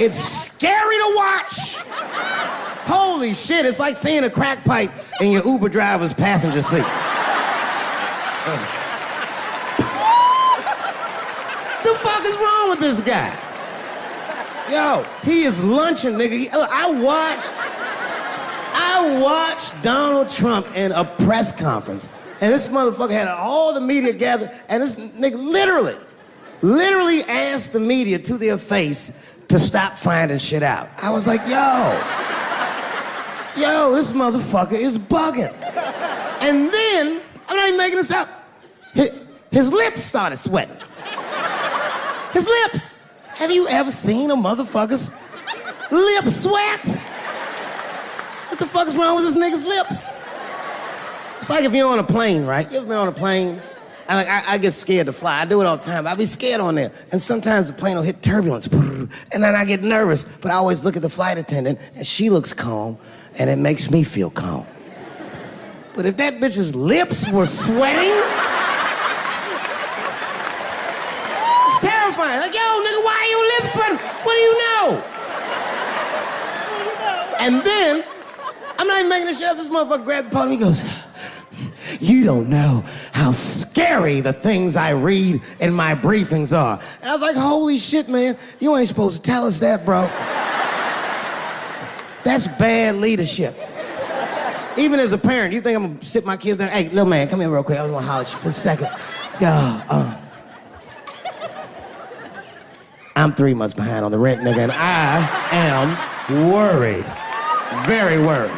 It's scary to watch. Holy shit, it's like seeing a crack pipe in your Uber driver's passenger seat. The fuck is wrong with this guy? Yo, he is lunching, nigga. I watched Donald Trump in a press conference, and this motherfucker had all the media gathered, and this nigga literally asked the media to their face to stop finding shit out. I was like, yo, this motherfucker is bugging. And then, I'm not even making this up, his lips started sweating. His lips. Have you ever seen a motherfucker's lip sweat? What the fuck is wrong with this nigga's lips? It's like if you're on a plane, right? You ever been on a plane? I get scared to fly. I do it all the time. I be scared on there. And sometimes the plane will hit turbulence. And then I get nervous. But I always look at the flight attendant, and she looks calm, and it makes me feel calm. But if that bitch's lips were sweating, it's terrifying. Like, yo, nigga, why are your lips sweating? What do you know? And then, I'm not even making this shit up. This motherfucker grabbed the podium, he goes, you don't know how scary the things I read in my briefings are. And I was like, holy shit, man, you ain't supposed to tell us that, bro. That's bad leadership. Even as a parent, you think I'm gonna sit my kids down? Hey, little man, come here real quick. I was gonna holler at you for a second. Yo, I'm 3 months behind on the rent, nigga, and I am worried. Very worried.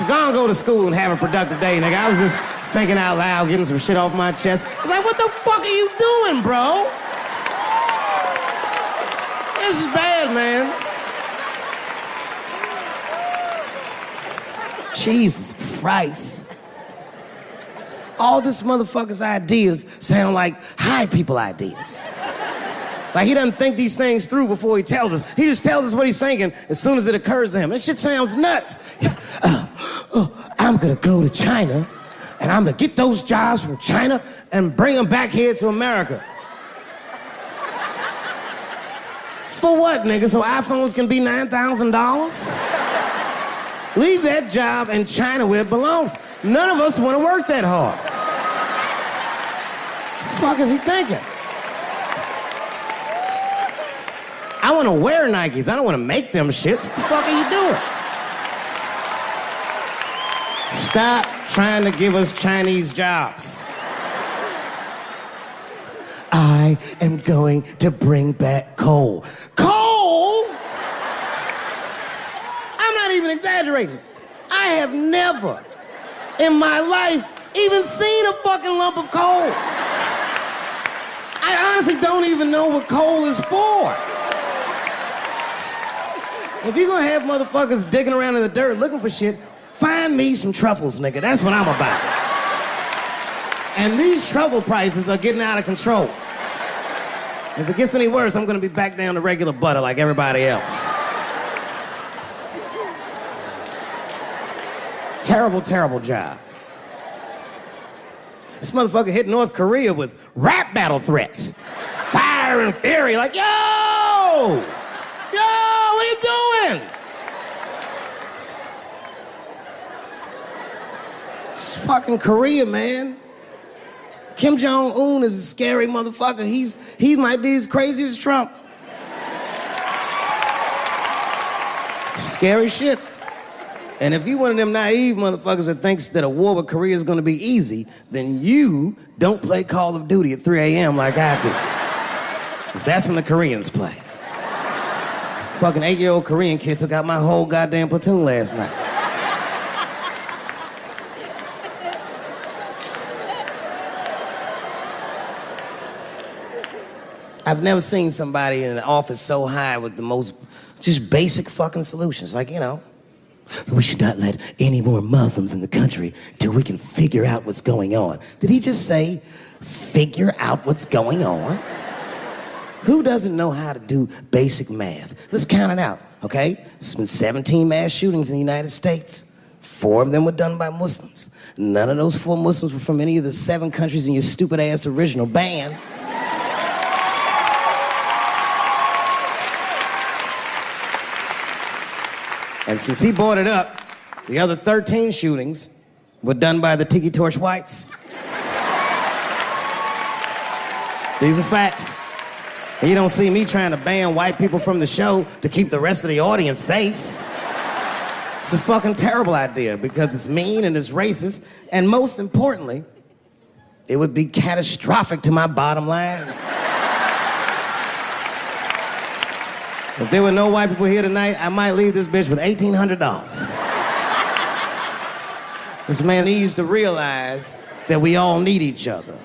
Go to school and have a productive day, nigga. I was just thinking out loud, getting some shit off my chest. I'm like, what the fuck are you doing, bro? This is bad, man. Jesus Christ. All this motherfucker's ideas sound like high people ideas. Like he doesn't think these things through before he tells us. He just tells us what he's thinking as soon as it occurs to him. This shit sounds nuts. I'm gonna go to China and I'm gonna get those jobs from China and bring them back here to America. For what, nigga? So iPhones can be $9,000? Leave that job in China where it belongs. None of us want to work that hard. The fuck is he thinking? I want to wear Nikes. I don't want to make them shits. What the fuck are you doing? Stop trying to give us Chinese jobs. I am going to bring back coal. Coal? I'm not even exaggerating. I have never in my life even seen a fucking lump of coal. I honestly don't even know what coal is for. If you're gonna have motherfuckers digging around in the dirt looking for shit, find me some truffles, nigga. That's what I'm about. And these truffle prices are getting out of control. If it gets any worse, I'm gonna be back down to regular butter like everybody else. Terrible, terrible job. This motherfucker hit North Korea with rap battle threats. Fire and fury, like, yo! Yo, what are you doing? It's fucking Korea, man. Kim Jong-un is a scary motherfucker. He might be as crazy as Trump. Some scary shit. And if you one of them naive motherfuckers that thinks that a war with Korea is gonna be easy, then you don't play Call of Duty at 3 a.m. like I do. Because that's when the Koreans play. Fucking 8-year-old Korean kid took out my whole goddamn platoon last night. I've never seen somebody in an office so high with the most just basic fucking solutions. Like, you know, we should not let any more Muslims in the country till we can figure out what's going on. Did he just say, figure out what's going on? Who doesn't know how to do basic math? Let's count it out, okay? There's been 17 mass shootings in the United States. 4 of them were done by Muslims. None of those 4 Muslims were from any of the 7 countries in your stupid ass original band. And since he brought it up, the other 13 shootings were done by the Tiki Torch whites. These are facts. And you don't see me trying to ban white people from the show to keep the rest of the audience safe. It's a fucking terrible idea because it's mean and it's racist. And most importantly, it would be catastrophic to my bottom line. If there were no white people here tonight, I might leave this bitch with $1,800. This man needs to realize that we all need each other.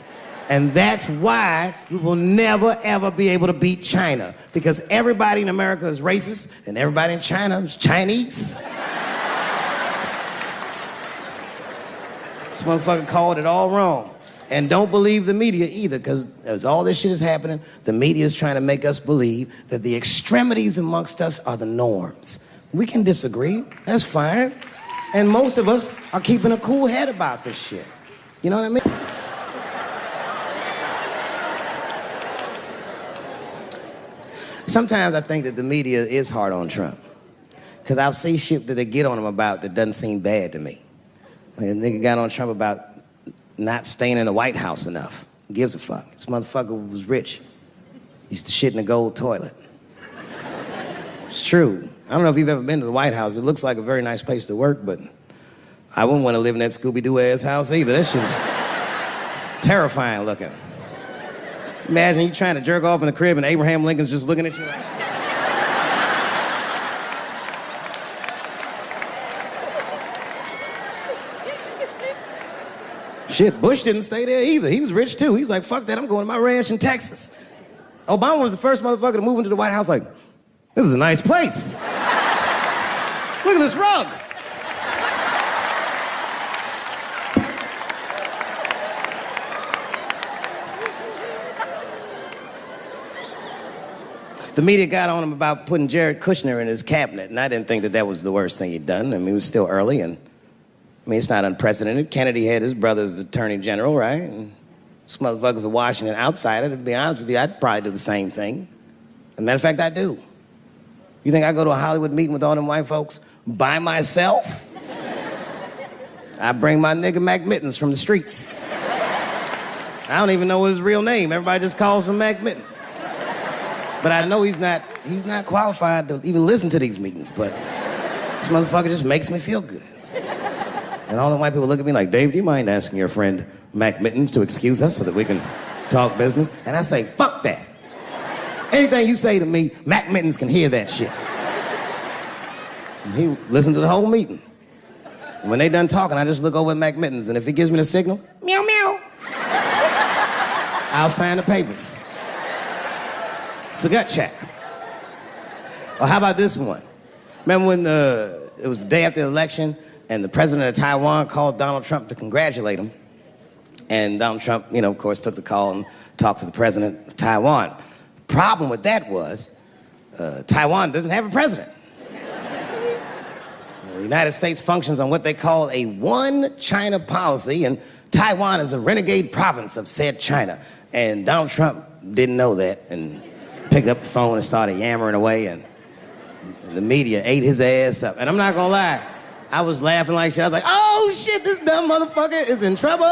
And that's why we will never, ever be able to beat China. Because everybody in America is racist, and everybody in China is Chinese. This motherfucker called it all wrong. And don't believe the media either, because as all this shit is happening, the media is trying to make us believe that the extremities amongst us are the norms. We can disagree, that's fine. And most of us are keeping a cool head about this shit. You know what I mean? Sometimes I think that the media is hard on Trump. Because I'll see shit that they get on him about that doesn't seem bad to me. I mean, a nigga got on Trump about not staying in the White House enough. Who gives a fuck? This motherfucker was rich. Used to shit in a gold toilet. It's true. I don't know if you've ever been to the White House. It looks like a very nice place to work, but I wouldn't want to live in that Scooby-Doo ass house either. That shit's terrifying looking. Imagine you trying to jerk off in the crib and Abraham Lincoln's just looking at you like... Shit, Bush didn't stay there either. He was rich too. He was like, fuck that, I'm going to my ranch in Texas. Obama was the first motherfucker to move into the White House like, this is a nice place. Look at this rug. The media got on him about putting Jared Kushner in his cabinet, and I didn't think that that was the worst thing he'd done. I mean, it was still early, and I mean, it's not unprecedented. Kennedy had his brother as the attorney general, right? And this motherfucker's a Washington outsider. To be honest with you, I'd probably do the same thing. As a matter of fact, I do. You think I go to a Hollywood meeting with all them white folks by myself? I bring my nigga Mac Mittens from the streets. I don't even know his real name. Everybody just calls him Mac Mittens. But I know he's not qualified to even listen to these meetings, but this motherfucker just makes me feel good. And all the white people look at me like, Dave, do you mind asking your friend Mac Mittens to excuse us so that we can talk business? And I say, fuck that. Anything you say to me, Mac Mittens can hear that shit. And he listened to the whole meeting. And when they done talking, I just look over at Mac Mittens, and if he gives me the signal, meow, meow, I'll sign the papers. It's a gut check. Or how about this one? Remember when it was the day after the election and the president of Taiwan called Donald Trump to congratulate him? And Donald Trump, you know, of course, took the call and talked to the president of Taiwan. The problem with that was Taiwan doesn't have a president. The United States functions on what they call a one China policy, and Taiwan is a renegade province of said China. And Donald Trump didn't know that and picked up the phone and started yammering away, and the media ate his ass up. And I'm not gonna lie, I was laughing like shit. I was like, oh shit, this dumb motherfucker is in trouble.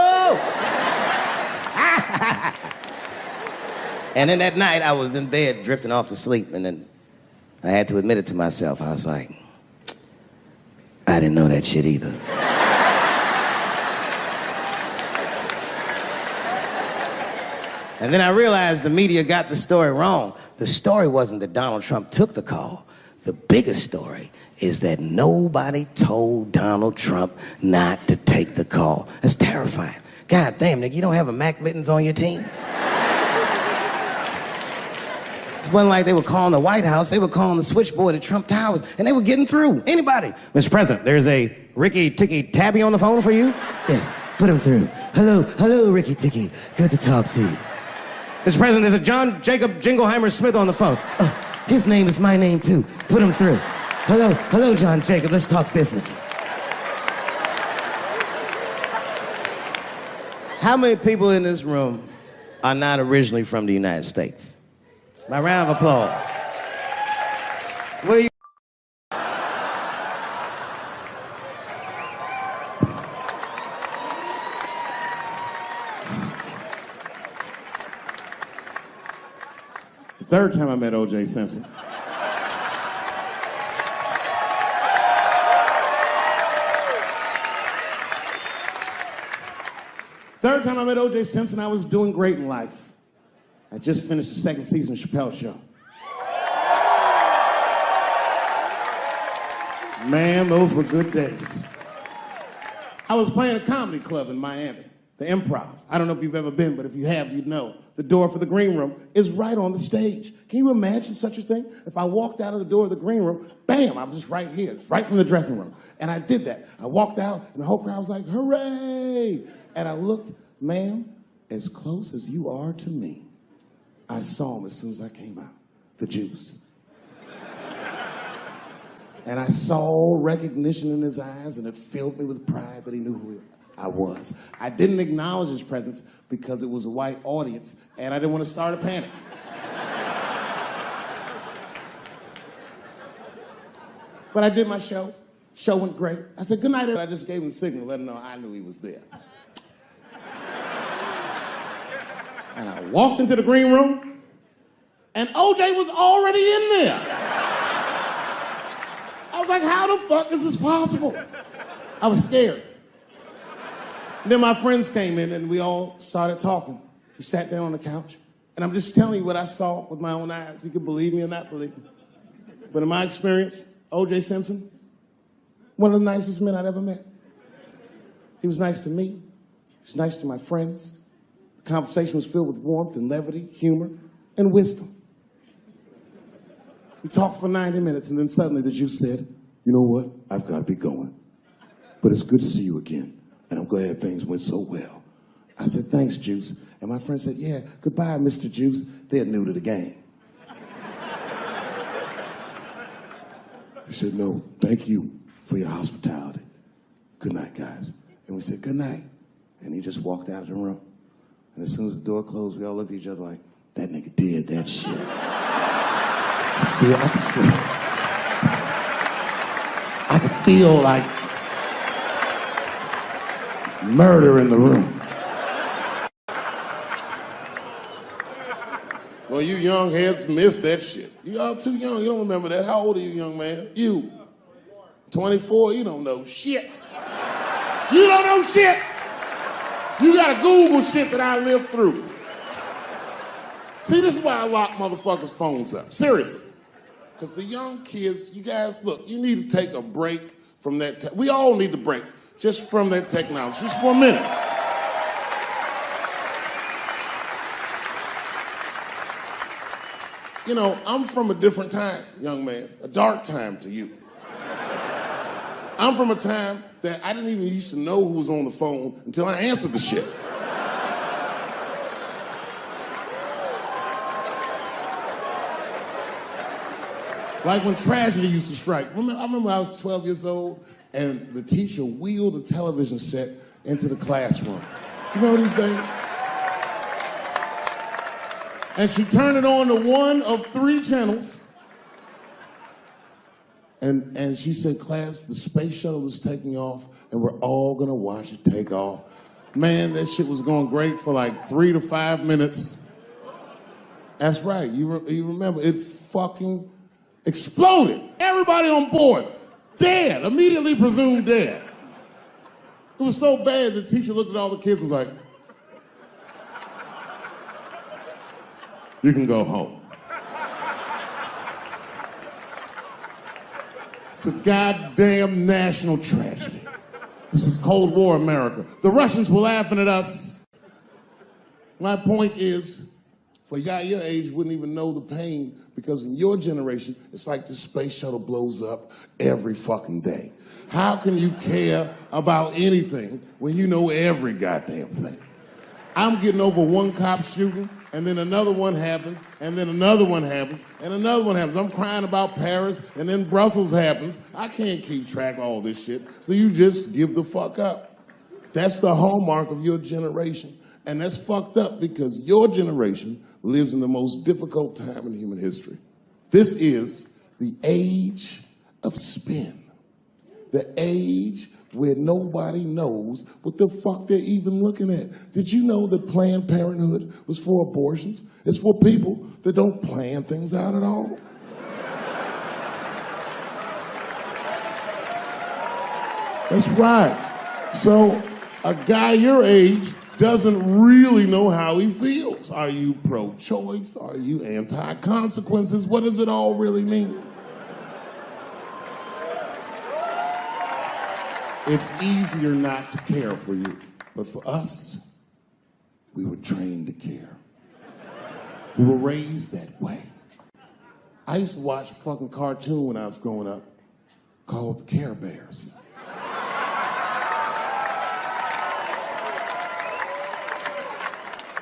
And then that night I was in bed drifting off to sleep, and then I had to admit it to myself. I was like, I didn't know that shit either. And then I realized the media got the story wrong. The story wasn't that Donald Trump took the call. The biggest story is that nobody told Donald Trump not to take the call. That's terrifying. God damn, nigga, you don't have a Mac Mittens on your team? It wasn't like they were calling the White House. They were calling the switchboard at Trump Towers, and they were getting through. Anybody. Mr. President, there's a Ricky Ticky Tabby on the phone for you? Yes, put him through. Hello, Ricky Ticky. Good to talk to you. Mr. President, there's a John Jacob Jingleheimer Smith on the phone. Oh, his name is my name, too. Put him through. Hello, John Jacob. Let's talk business. How many people in this room are not originally from the United States? My round of applause. Where you? Third time I met O.J. Simpson. Third time I met O.J. Simpson, I was doing great in life. I just finished the second season of Chappelle's show. Man, those were good days. I was playing a comedy club in Miami, the Improv. I don't know if you've ever been, but if you have, you'd know. The door for the green room is right on the stage. Can you imagine such a thing? If I walked out of the door of the green room, bam, I'm just right here. It's right from the dressing room. And I did that. I walked out, and the whole crowd was like, hooray! And I looked, ma'am, as close as you are to me, I saw him as soon as I came out, the Juice. And I saw recognition in his eyes, and it filled me with pride that he knew who I was. I didn't acknowledge his presence because it was a white audience, and I didn't want to start a panic. But I did my show. Show went great. I said, good night. I just gave him the signal, let him know I knew he was there. And I walked into the green room, and O.J. was already in there. I was like, how the fuck is this possible? I was scared. And then my friends came in, and we all started talking. We sat down on the couch, and I'm just telling you what I saw with my own eyes. You can believe me or not believe me. But in my experience, O.J. Simpson, one of the nicest men I'd ever met. He was nice to me. He was nice to my friends. The conversation was filled with warmth and levity, humor, and wisdom. We talked for 90 minutes, and then suddenly the Juice said, you know what? I've got to be going. But it's good to see you again, and I'm glad things went so well. I said, thanks, Juice. And my friend said, yeah, goodbye, Mr. Juice. They're new to the game. He said, no, thank you for your hospitality. Good night, guys. And we said, good night. And he just walked out of the room. And as soon as the door closed, we all looked at each other like, that nigga did that shit. I could feel like murder in the room. Well, you young heads missed that shit. You all too young. You don't remember that. How old are you, young man? You. 24? You don't know shit. You don't know shit. You gotta Google shit that I lived through. See, this is why I lock motherfuckers' phones up. Seriously. Because the young kids, you guys, look, you need to take a break from that. We all need to break just from that technology, just for a minute. You know, I'm from a different time, young man, a dark time to you. I'm from a time that I didn't even used to know who was on the phone until I answered the shit. Like when tragedy used to strike. I remember I was 12 years old and the teacher wheeled a television set into the classroom. You remember these days? And she turned it on to one of 3 channels. And she said, class, the space shuttle is taking off and we're all gonna watch it take off. Man, that shit was going great for like 3 to 5 minutes. That's right, you remember, it fucking exploded. Everybody on board, dead, immediately presumed dead. It was so bad the teacher looked at all the kids and was like, you can go home. It's a goddamn national tragedy. This was Cold War America. The Russians were laughing at us. My point is, for a guy your age wouldn't even know the pain because in your generation, it's like the space shuttle blows up every fucking day. How can you care about anything when you know every goddamn thing? I'm getting over one cop shooting, and then another one happens, and then another one happens, and another one happens. I'm crying about Paris, and then Brussels happens. I can't keep track of all this shit, so you just give the fuck up. That's the hallmark of your generation, and that's fucked up because your generation lives in the most difficult time in human history. This is the age of spin, the age where nobody knows what the fuck they're even looking at. Did you know that Planned Parenthood was for abortions? It's for people that don't plan things out at all? That's right. So a guy your age doesn't really know how he feels. Are you pro-choice? Are you anti-consequences? What does it all really mean? It's easier not to care for you. But for us, we were trained to care. We were raised that way. I used to watch a fucking cartoon when I was growing up called the Care Bears.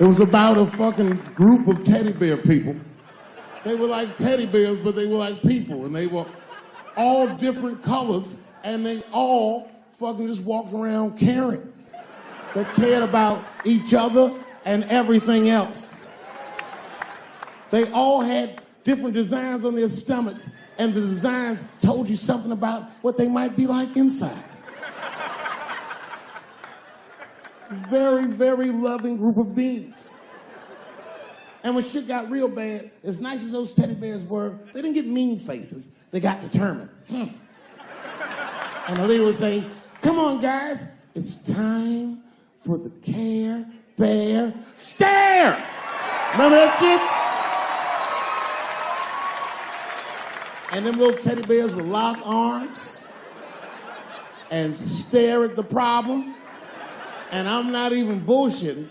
It was about a fucking group of teddy bear people. They were like teddy bears, but they were like people, and they were all different colors, and they all fucking just walked around caring. They cared about each other and everything else. They all had different designs on their stomachs, and the designs told you something about what they might be like inside. Very, very loving group of beings. And when shit got real bad, as nice as those teddy bears were, they didn't get mean faces. They got determined. And the leader would say, "Come on, guys, it's time for the Care Bear Stare." Remember that shit? And them little teddy bears would lock arms and stare at the problem. And I'm not even bullshitting.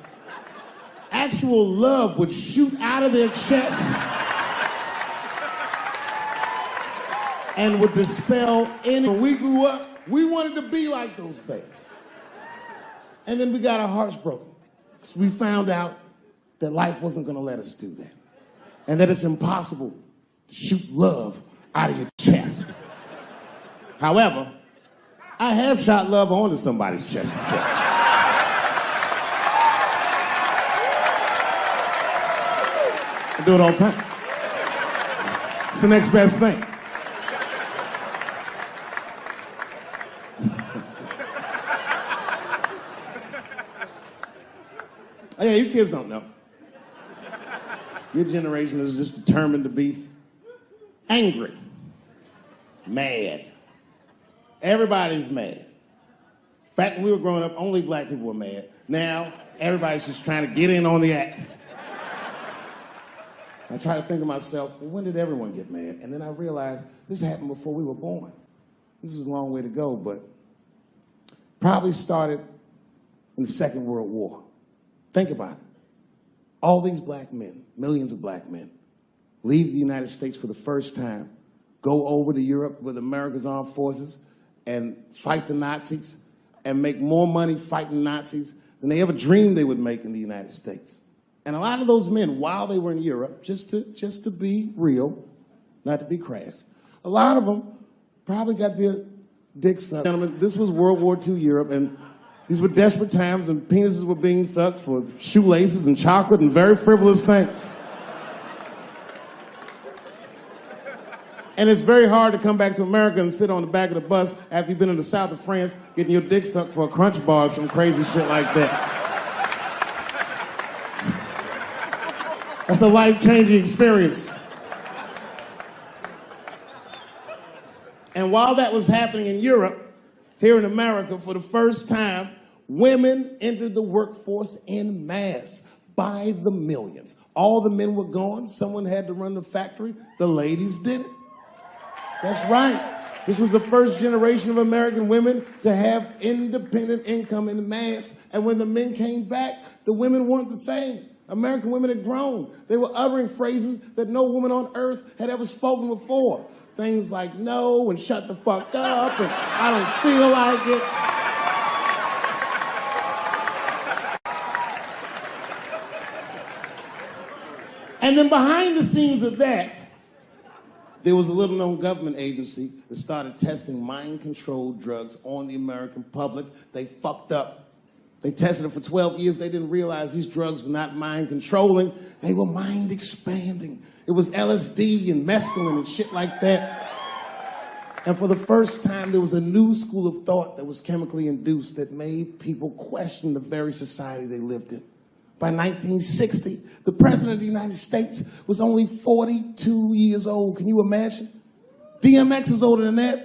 Actual love would shoot out of their chest and would dispel any. When we grew up, we wanted to be like those bears. And then we got our hearts broken. So we found out that life wasn't gonna let us do that. And that it's impossible to shoot love out of your chest. However, I have shot love onto somebody's chest before. I do it all the time. It's the next best thing. Oh, yeah, you kids don't know. Your generation is just determined to be angry, mad. Everybody's mad. Back when we were growing up, only black people were mad. Now, everybody's just trying to get in on the act. I try to think to myself, well, when did everyone get mad? And then I realized this happened before we were born. This is a long way to go, but probably started in the Second World War. Think about it. All these black men, millions of black men, leave the United States for the first time, go over to Europe with America's armed forces and fight the Nazis and make more money fighting Nazis than they ever dreamed they would make in the United States. And a lot of those men, while they were in Europe, just to be real, not to be crass, a lot of them probably got their dicks sucked. Gentlemen, this was World War II Europe, and these were desperate times, and penises were being sucked for shoelaces and chocolate and very frivolous things. And it's very hard to come back to America and sit on the back of the bus after you've been in the south of France getting your dick sucked for a Crunch bar or some crazy shit like that. That's a life-changing experience. And while that was happening in Europe, here in America, for the first time, women entered the workforce en masse by the millions. All the men were gone. Someone had to run the factory. The ladies did it. That's right. This was the first generation of American women to have independent income en masse. And when the men came back, the women weren't the same. American women had grown. They were uttering phrases that no woman on earth had ever spoken before. Things like no and shut the fuck up and I don't feel like it. And then behind the scenes of that, there was a little-known government agency that started testing mind-controlled drugs on the American public. They fucked up. They tested it for 12 years. They didn't realize these drugs were not mind-controlling. They were mind-expanding. It was LSD and mescaline and shit like that. And for the first time, there was a new school of thought that was chemically induced that made people question the very society they lived in. By 1960, the president of the United States was only 42 years old. Can you imagine? DMX is older than that.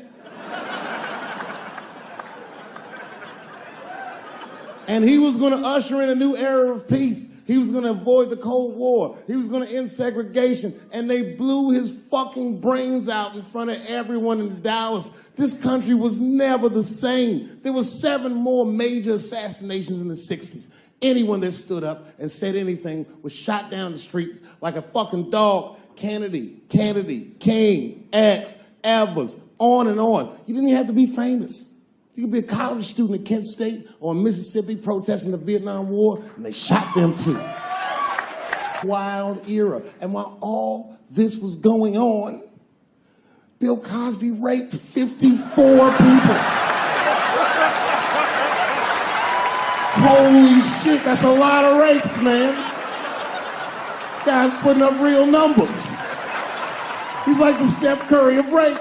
And he was going to usher in a new era of peace. He was going to avoid the Cold War. He was going to end segregation. And they blew his fucking brains out in front of everyone in Dallas. This country was never the same. There were 7 more major assassinations in the 60s. Anyone that stood up and said anything was shot down the streets like a fucking dog. Kennedy, King, X, Evers, on and on. You didn't even have to be famous. You could be a college student at Kent State or in Mississippi protesting the Vietnam War, and they shot them too. Wild era. And while all this was going on, Bill Cosby raped 54 people. Holy shit, that's a lot of rapes, man. This guy's putting up real numbers. He's like the Steph Curry of rape.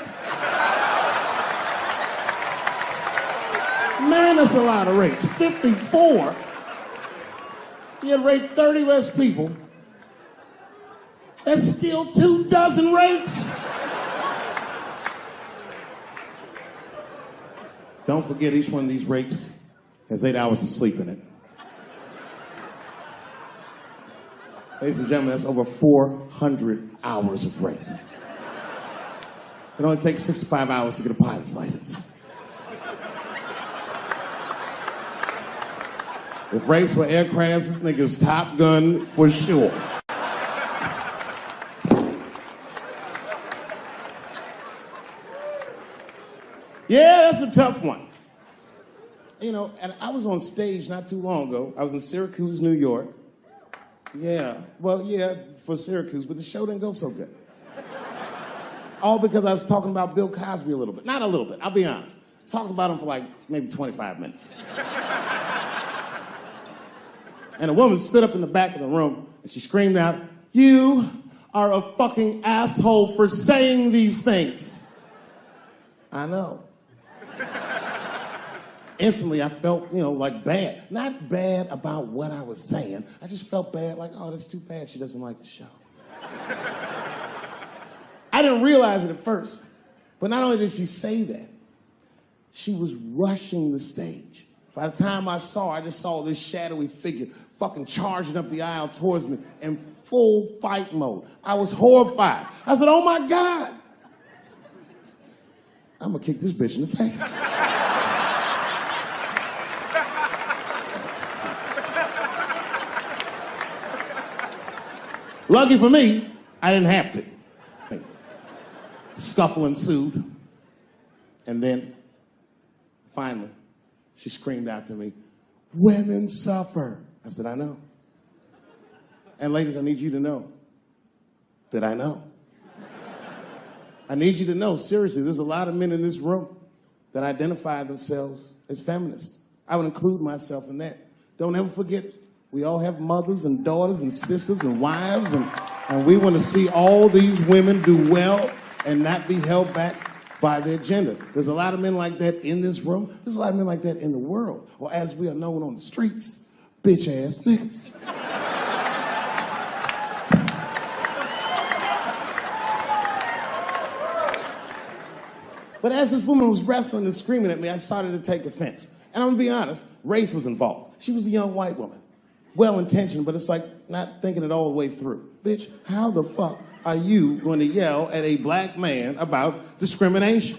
Man, that's a lot of rapes. 54. He had raped 30 less people. That's still 24 rapes. Don't forget, each one of these rapes has 8 hours of sleep in it. Ladies and gentlemen, that's over 400 hours of rape. It only takes 65 hours to get a pilot's license. If rapes were aircrafts, this nigga's Top Gun for sure. Yeah, that's a tough one. You know, and I was on stage not too long ago. I was in Syracuse, New York. Yeah, well, yeah, for Syracuse, but the show didn't go so good. All because I was talking about Bill Cosby a little bit. Not a little bit, I'll be honest. Talked about him for like maybe 25 minutes. And a woman stood up in the back of the room and she screamed out, "You are a fucking asshole for saying these things." I know. Instantly, I felt, like bad. Not bad about what I was saying. I just felt bad, like, oh, that's too bad she doesn't like the show. I didn't realize it at first. But not only did she say that, she was rushing the stage. By the time I saw her, I just saw this shadowy figure fucking charging up the aisle towards me in full fight mode. I was horrified. I said, oh my God. I'm gonna kick this bitch in the face. Lucky for me, I didn't have to. Scuffle ensued. And then, finally, she screamed out to me, "Women suffer." I said, I know. And ladies, I need you to know that I know. I need you to know, seriously, there's a lot of men in this room that identify themselves as feminists. I would include myself in that. Don't ever forget, we all have mothers and daughters and sisters and wives, and we want to see all these women do well and not be held back by their gender. There's a lot of men like that in this room. There's a lot of men like that in the world, or as we are known on the streets, bitch-ass niggas. But as this woman was wrestling and screaming at me, I started to take offense. And I'm gonna be honest, race was involved. She was a young white woman. Well-intentioned, but it's like not thinking it all the way through. Bitch, how the fuck are you going to yell at a black man about discrimination?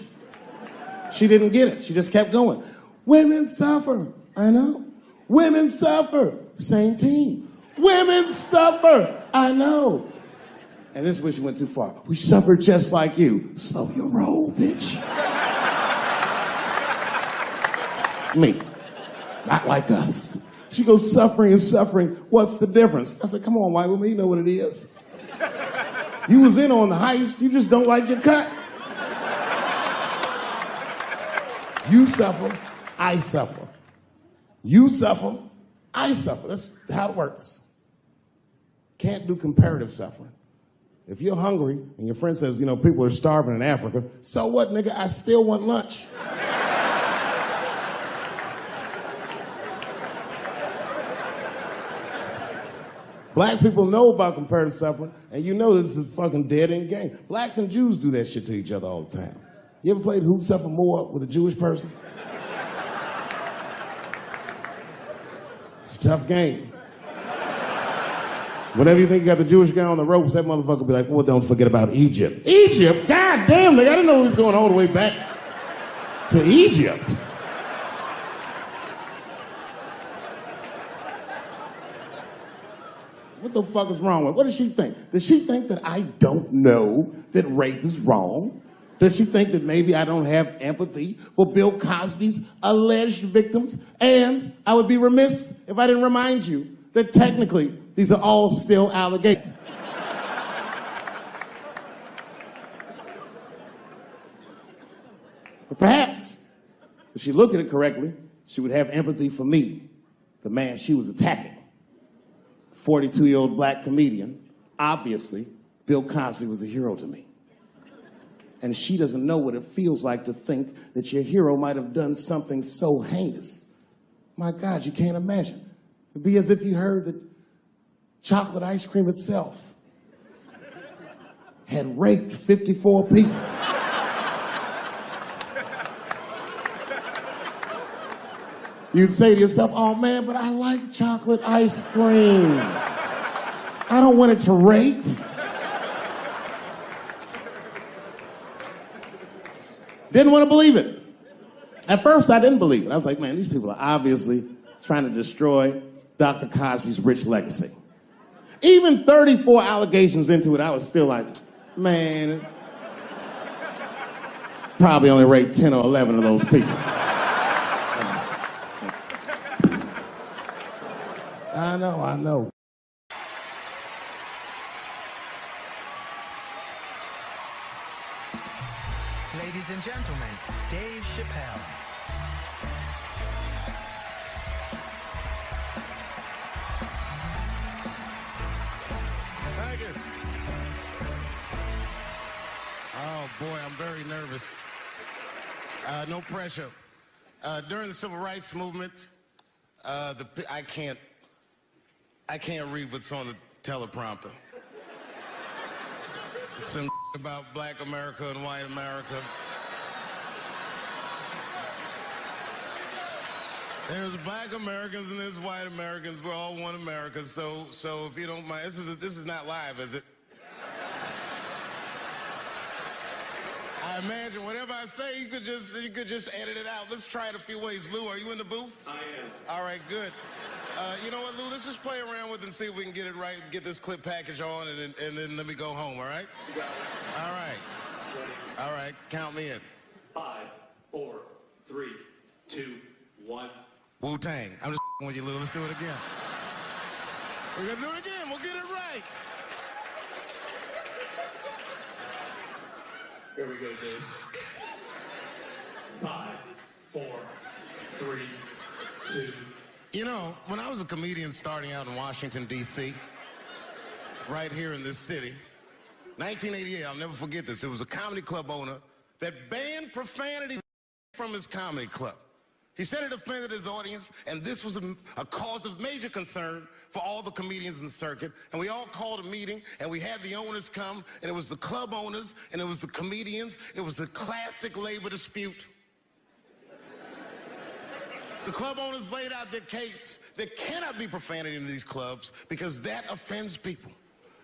She didn't get it. She just kept going. Women suffer. I know. Women suffer. Same team. Women suffer. I know. And this is where she went too far. We suffer just like you. Slow your roll, bitch. Me. Not like us. She goes, suffering and suffering. What's the difference? I said, come on, white woman, you know what it is. You was in on the heist, you just don't like your cut. You suffer, I suffer. You suffer, I suffer. That's how it works. Can't do comparative suffering. If you're hungry and your friend says, people are starving in Africa, so what, nigga? I still want lunch. Black people know about comparative suffering, and you know this is a fucking dead-end game. Blacks and Jews do that shit to each other all the time. You ever played Who Suffer More with a Jewish person? It's a tough game. Whenever you think you got the Jewish guy on the ropes, that motherfucker will be like, well, don't forget about Egypt. Egypt? God damn, nigga, I didn't know he was going all the way back to Egypt. What the fuck is wrong with her? What does she think? Does she think that I don't know that rape is wrong? Does she think that maybe I don't have empathy for Bill Cosby's alleged victims? And I would be remiss if I didn't remind you that technically these are all still allegations. But perhaps, if she looked at it correctly, she would have empathy for me, the man she was attacking. 42-year-old black comedian. Obviously, Bill Cosby was a hero to me. And she doesn't know what it feels like to think that your hero might have done something so heinous. My God, you can't imagine. It'd be as if you heard that chocolate ice cream itself had raped 54 people. You'd say to yourself, oh man, but I like chocolate ice cream. I don't want it to rape. Didn't want to believe it. At first, I didn't believe it. I was like, man, these people are obviously trying to destroy Dr. Cosby's rich legacy. Even 34 allegations into it, I was still like, man, probably only raped 10 or 11 of those people. I know. Ladies and gentlemen, Dave Chappelle. Thank you. Oh boy, I'm very nervous. No pressure. During the Civil Rights Movement, I can't read what's on the teleprompter. Some about black America and white America. There's black Americans and there's white Americans. We're all one America. So if you don't mind, this is not live, is it? I imagine whatever I say, you could just edit it out. Let's try it a few ways. Lou, are you in the booth? I am. All right, good. You know what, Lou? Let's just play around with it and see if we can get it right, get this clip package on, and then let me go home, all right? You got it. All right. Ready. All right, count me in. 5, 4, 3, 2, 1. Wu-Tang. I'm just with you, Lou. Let's do it again. We're gonna do it again. We'll get it right. Here we go, Dave. 5, 4, 3, 2. You know, when I was a comedian starting out in Washington, D.C., right here in this city, 1988, I'll never forget this. It was a comedy club owner that banned profanity from his comedy club. He said it offended his audience, and this was a cause of major concern for all the comedians in the circuit. And we all called a meeting, and we had the owners come, and it was the club owners, and it was the comedians. It was the classic labor dispute. The club owners laid out their case. There cannot be profanity in these clubs because that offends people.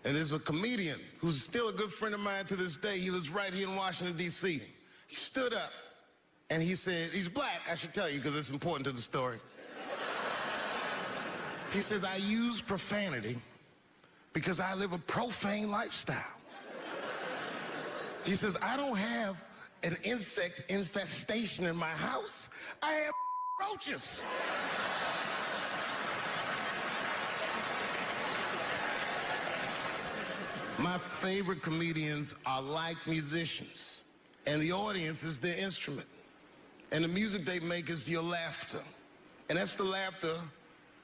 And there's a comedian who's still a good friend of mine to this day. He lives right here in Washington, D.C. He stood up and he said, he's black, I should tell you, because it's important to the story. He says, I use profanity because I live a profane lifestyle. He says, I don't have an insect infestation in my house. I have roaches. My favorite comedians are like musicians, and the audience is their instrument. And the music they make is your laughter. And that's the laughter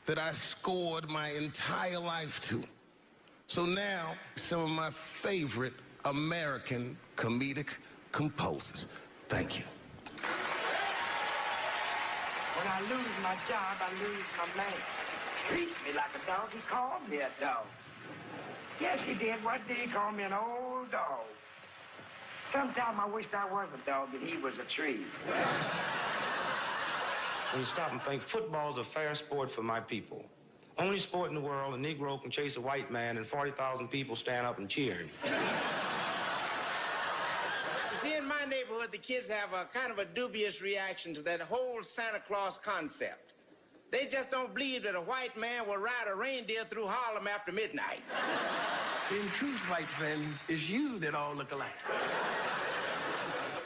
that I scored my entire life to. So now, some of my favorite American comedic composers. Thank you. When I lose my job, I lose my man. treat me like a dog. He called me a dog. Yes, he did. One day he called me an old dog. Sometimes I wished I was a dog and he was a tree. When you stop and think, football's a fair sport for my people. Only sport in the world a Negro can chase a white man and 40,000 people stand up and cheer him. You see, in my neighborhood, the kids have a kind of a dubious reaction to that whole Santa Claus concept. They just don't believe that a white man will ride a reindeer through Harlem after midnight. In truth, white friend, it's you that all look alike.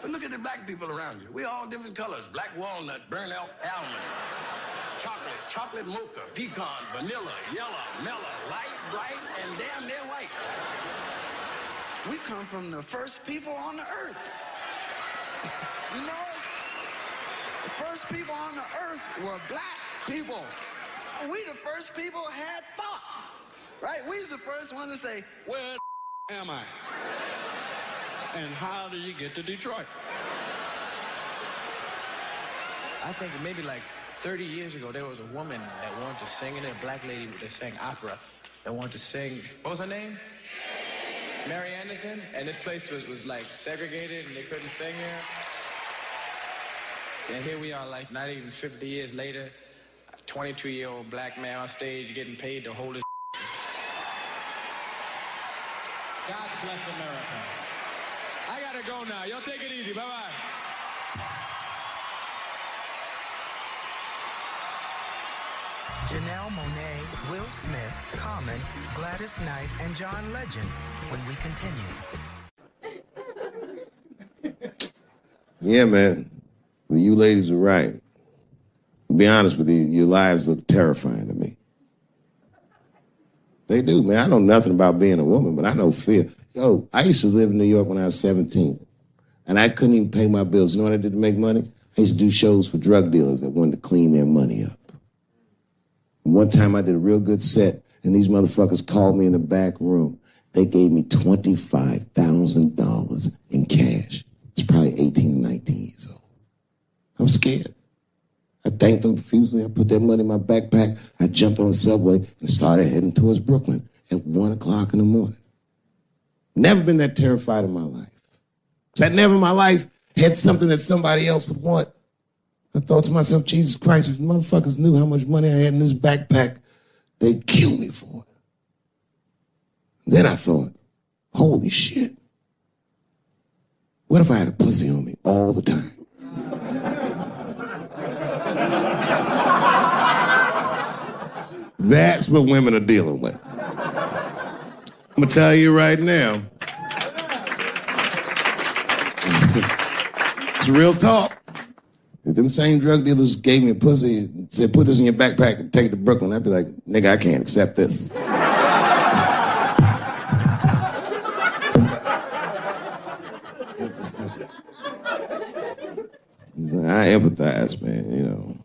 But look at the black people around you. We're all different colors. Black walnut, burnt almond, chocolate mocha, pecan, vanilla, yellow, mellow, light, bright, and damn near white. We come from the first people on the earth. You know, the first people on the earth were black people. We the first people had thought, right? We was the first one to say, where am I? And how do you get to Detroit? I think maybe like 30 years ago, there was a woman that wanted to sing, and a black lady that sang opera that wanted to sing. What was her name? Mary Anderson. And this place was like segregated, and they couldn't sing here. And here we are, like not even 50 years later, a 22-year-old black man on stage getting paid to hold his. God bless America. I gotta go now. Y'all take it easy. Bye-bye. Janelle Monáe, Will Smith, Common, Gladys Knight, and John Legend when we continue. Yeah, man. Well, you ladies are right. To be honest with you, your lives look terrifying to me. They do, man. I know nothing about being a woman, but I know fear. Yo, I used to live in New York when I was 17, and I couldn't even pay my bills. You know what I did to make money? I used to do shows for drug dealers that wanted to clean their money up. And one time I did a real good set, and these motherfuckers called me in the back room. They gave me $25,000 in cash. It's probably 18 or 19 years old. I'm scared. I thanked them profusely. I put that money in my backpack. I jumped on the subway and started heading towards Brooklyn at 1 o'clock in the morning. Never been that terrified in my life. Because I never in my life had something that somebody else would want. I thought to myself, Jesus Christ, if motherfuckers knew how much money I had in this backpack, they'd kill me for it. Then I thought, holy shit. What if I had a pussy on me all the time? That's what women are dealing with. I'm gonna tell you right now. It's real talk. If them same drug dealers gave me a pussy and said, put this in your backpack and take it to Brooklyn, I'd be like, nigga, I can't accept this. I empathize, man, you know.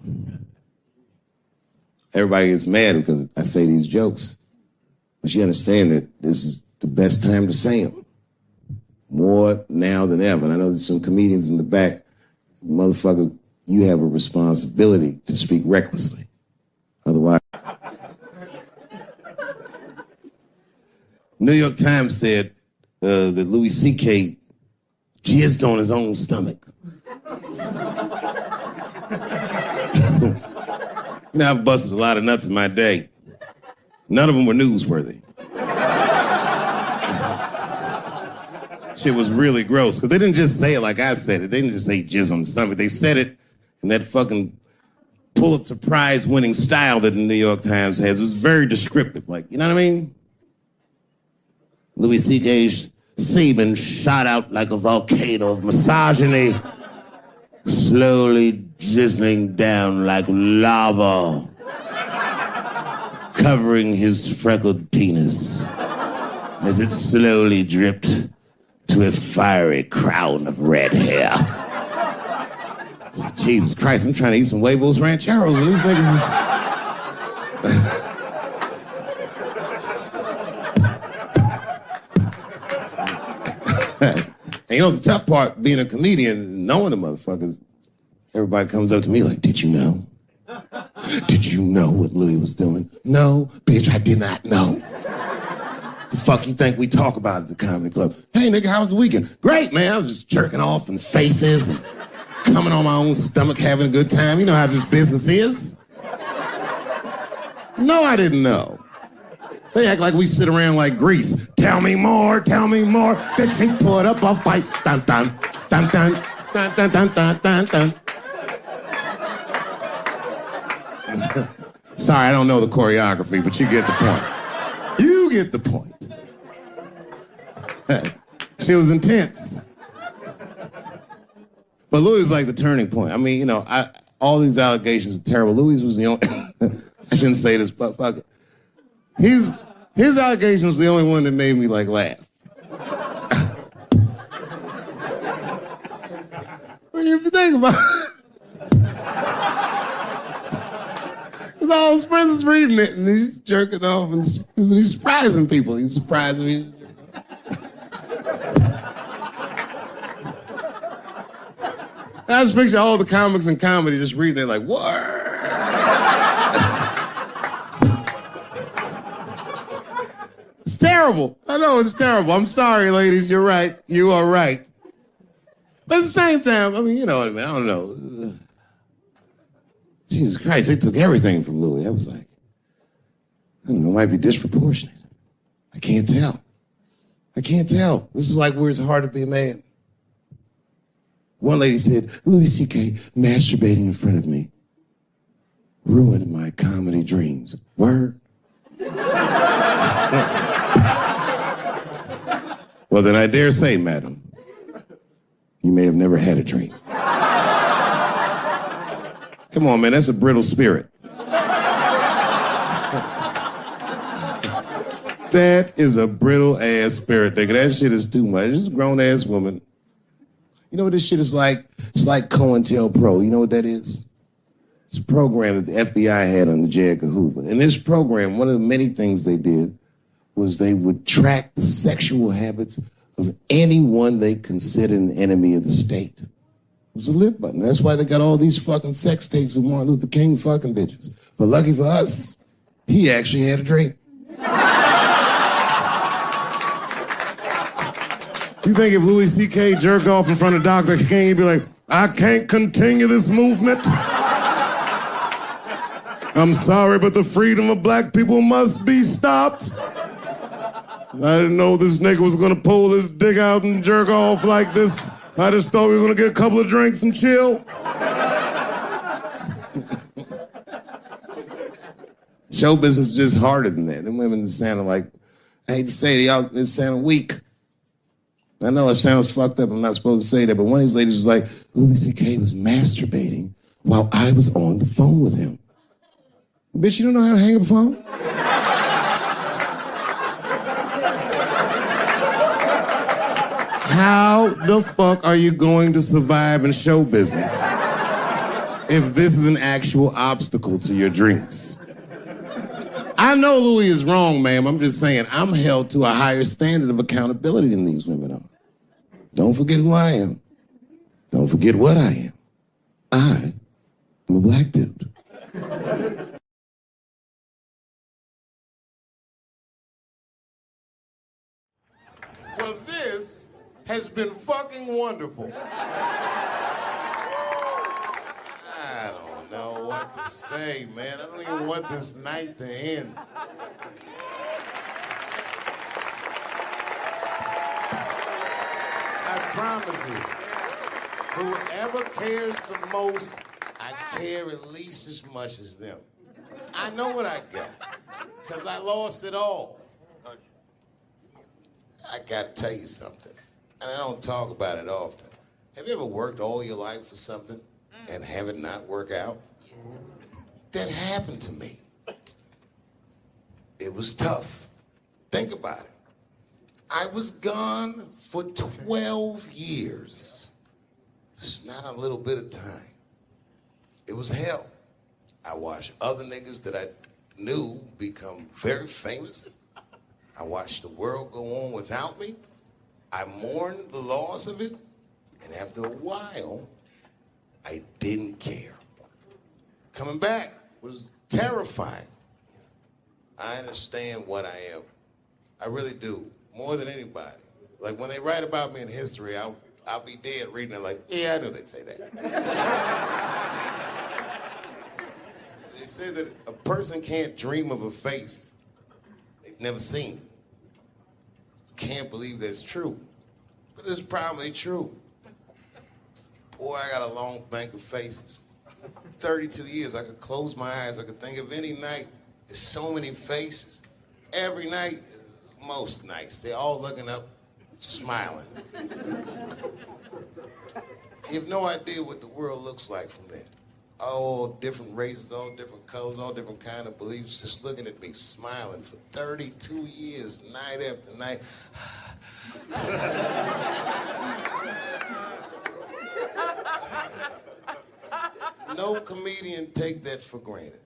Everybody gets mad because I say these jokes. But you understand that this is the best time to say them. More now than ever. And I know there's some comedians in the back. Motherfucker, you have a responsibility to speak recklessly. Otherwise. New York Times said that Louis C.K. jizzed on his own stomach. You know, I've busted a lot of nuts in my day. None of them were newsworthy. Shit was really gross, because they didn't just say it like I said it. They didn't just say jizz on the stomach. They said it in that fucking Pulitzer Prize winning style that the New York Times has. It was very descriptive, like, you know what I mean? Louis C.K.'s semen shot out like a volcano of misogyny, slowly drizzling down like lava, covering his freckled penis as it slowly dripped to a fiery crown of red hair. Jesus Christ, I'm trying to eat some huevos rancheros and these niggas is... And you know, the tough part, being a comedian, knowing the motherfuckers, everybody comes up to me like, did you know? Did you know what Louis was doing? No, bitch, I did not know. The fuck you think we talk about at the comedy club? Hey, nigga, how was the weekend? Great, man. I was just jerking off in faces and coming on my own stomach, having a good time. You know how this business is. No, I didn't know. They act like we sit around like Grease. Tell me more, tell me more. Then she put up a fight. Dun, dun, dun, dun, dun, dun, dun, dun, dun, dun. Sorry, I don't know the choreography, but you get the point. You get the point. She was intense. But Louis was like the turning point. I mean, you know, all these allegations are terrible. Louis was the only... I shouldn't say this, but fuck it. His allegation was the only one that made me, like, laugh. Well, if you think about it... Because all his friends is reading it, and he's jerking off, and he's surprising people. He's surprising me. I just picture all the comics in comedy just reading it like, what? It's terrible. I know it's terrible. I'm sorry, ladies. You're right. You are right. But at the same time, I mean, you know what I mean? I don't know. Jesus Christ, they took everything from Louis. I was like, I don't know, it might be disproportionate. I can't tell. I can't tell. This is like where it's hard to be a man. One lady said, Louis C.K. masturbating in front of me ruined my comedy dreams. Word? Well, then I dare say, madam, you may have never had a dream. Come on, man, that's a brittle spirit. That is a brittle-ass spirit, nigga. That shit is too much. This is a grown-ass woman. You know what this shit is like? It's like COINTELPRO. You know what that is? It's a program that the FBI had under J. Edgar Hoover. In this program, one of the many things they did was they would track the sexual habits of anyone they considered an enemy of the state. It was a lip button. That's why they got all these fucking sex tapes with Martin Luther King fucking bitches. But lucky for us, he actually had a dream. You think if Louis C.K. jerked off in front of Dr. King, he'd be like, I can't continue this movement. I'm sorry, but the freedom of black people must be stopped. I didn't know this nigga was gonna pull his dick out and jerk off like this. I just thought we were gonna get a couple of drinks and chill. Show business is just harder than that. Them women sounded like, I hate to say it, y'all, they sound weak. I know it sounds fucked up, I'm not supposed to say that, but one of these ladies was like, Louis C.K. was masturbating while I was on the phone with him. Bitch, you don't know how to hang up a phone? How the fuck are you going to survive in show business if this is an actual obstacle to your dreams? I know Louis is wrong, ma'am. I'm just saying I'm held to a higher standard of accountability than these women are. Don't forget who I am. Don't forget what I am. I am a black dude. Well, this has been fucking wonderful. I don't know what to say, man. I don't even want this night to end. I promise you, whoever cares the most, I care at least as much as them. I know what I got, because I lost it all. I got to tell you something, and I don't talk about it often. Have you ever worked all your life for something and have it not work out? That happened to me. It was tough. Think about it. I was gone for 12 years. It's not a little bit of time. It was hell. I watched other niggas that I knew become very famous. I watched the world go on without me. I mourned the loss of it. And after a while, I didn't care. coming back was terrifying. I understand what I am. I really do, more than anybody. Like when they write about me in history, I'll be dead reading it like, yeah, I knew they'd say that. They say that a person can't dream of a face they've never seen. Can't believe that's true, but it's probably true. Boy, I got a long bank of faces. 32 years, I could close my eyes, I could think of any night. There's so many faces. Every night, most nights, they're all looking up, smiling. You have no idea what the world looks like from there. All different races, all different colors, all different kind of beliefs, just looking at me, smiling for 32 years, night after night. No comedian take that for granted.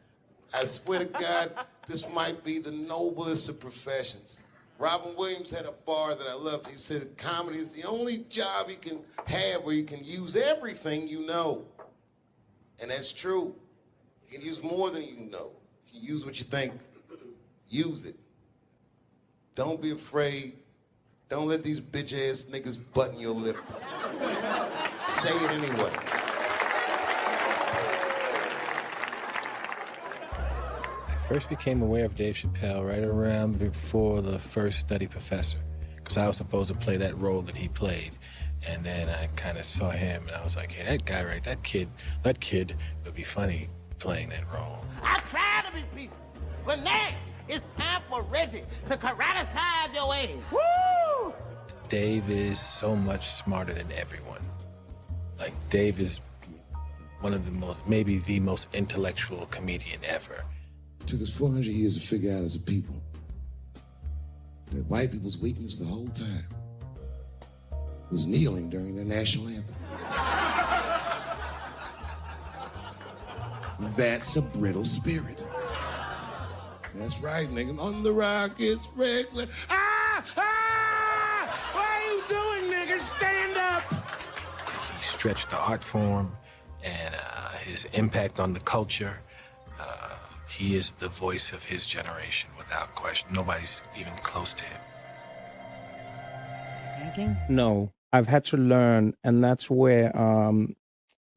I swear to God, this might be the noblest of professions. Robin Williams had a bar that I loved. He said comedy is the only job you can have where you can use everything you know. And that's true. You can use more than you know. If you use what you think, use it. Don't be afraid. Don't let these bitch-ass niggas button your lip. Say it anyway. I first became aware of Dave Chappelle right around before the first Nutty Professor, because I was supposed to play that role that he played. And then I kind of saw him, and I was like, hey, that guy, right, that kid would be funny playing that role. I try to be peaceful, but next it's time for Reggie to karate-size your ass. Woo! Dave is so much smarter than everyone. Like, Dave is one of the most, maybe the most intellectual comedian ever. It took us 400 years to figure out as a people that white people's weakness the whole time was kneeling during their national anthem. That's a brittle spirit. That's right, nigga. On the rockets, regular. Ah! Ah! What are you doing, nigga? Stand up! He stretched the art form and his impact on the culture. He is the voice of his generation, without question. Nobody's even close to him. Thinking? No, I've had to learn, and that's where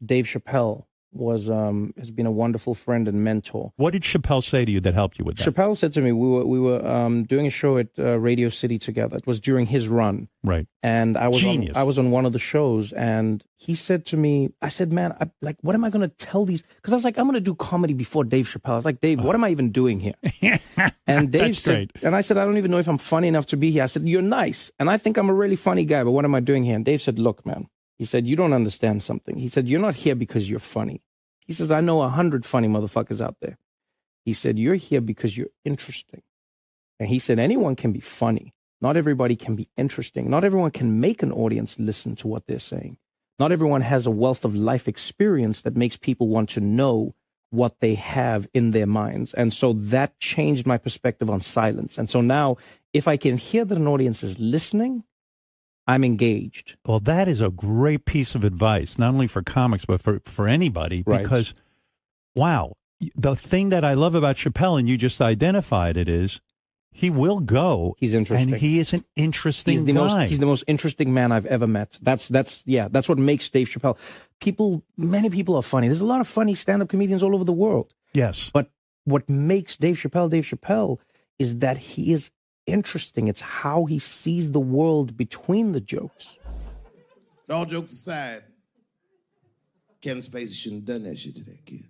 Dave Chappelle has been a wonderful friend and mentor. What did Chappelle say to you that helped you with that? Chappelle said to me, we were doing a show at Radio City together. It was during his run. Right. And I was on one of the shows, and he said to me, I said, man, what am I going to tell these? Because I was like, I'm going to do comedy before Dave Chappelle. I was like, Dave, what am I even doing here? And Dave said, and I said, I don't even know if I'm funny enough to be here. I said, you're nice, and I think I'm a really funny guy, but what am I doing here? And Dave said, look, man. He said, you don't understand something. He said, you're not here because you're funny. He says, I know 100 funny motherfuckers out there. He said, you're here because you're interesting. And he said, anyone can be funny. Not everybody can be interesting. Not everyone can make an audience listen to what they're saying. Not everyone has a wealth of life experience that makes people want to know what they have in their minds. And so that changed my perspective on silence. And so now, if I can hear that an audience is listening, I'm engaged. Well, that is a great piece of advice, not only for comics, but for anybody. Right. Because, wow, the thing that I love about Chappelle, and you just identified it, is he will go. He's interesting. And he is an interesting guy. He's the most interesting man I've ever met. That's what makes Dave Chappelle. Many people are funny. There's a lot of funny stand-up comedians all over the world. Yes. But what makes Dave Chappelle is that he is interesting. It's how he sees the world between the jokes. But all jokes aside, Kevin Spacey shouldn't have done that shit to that kid.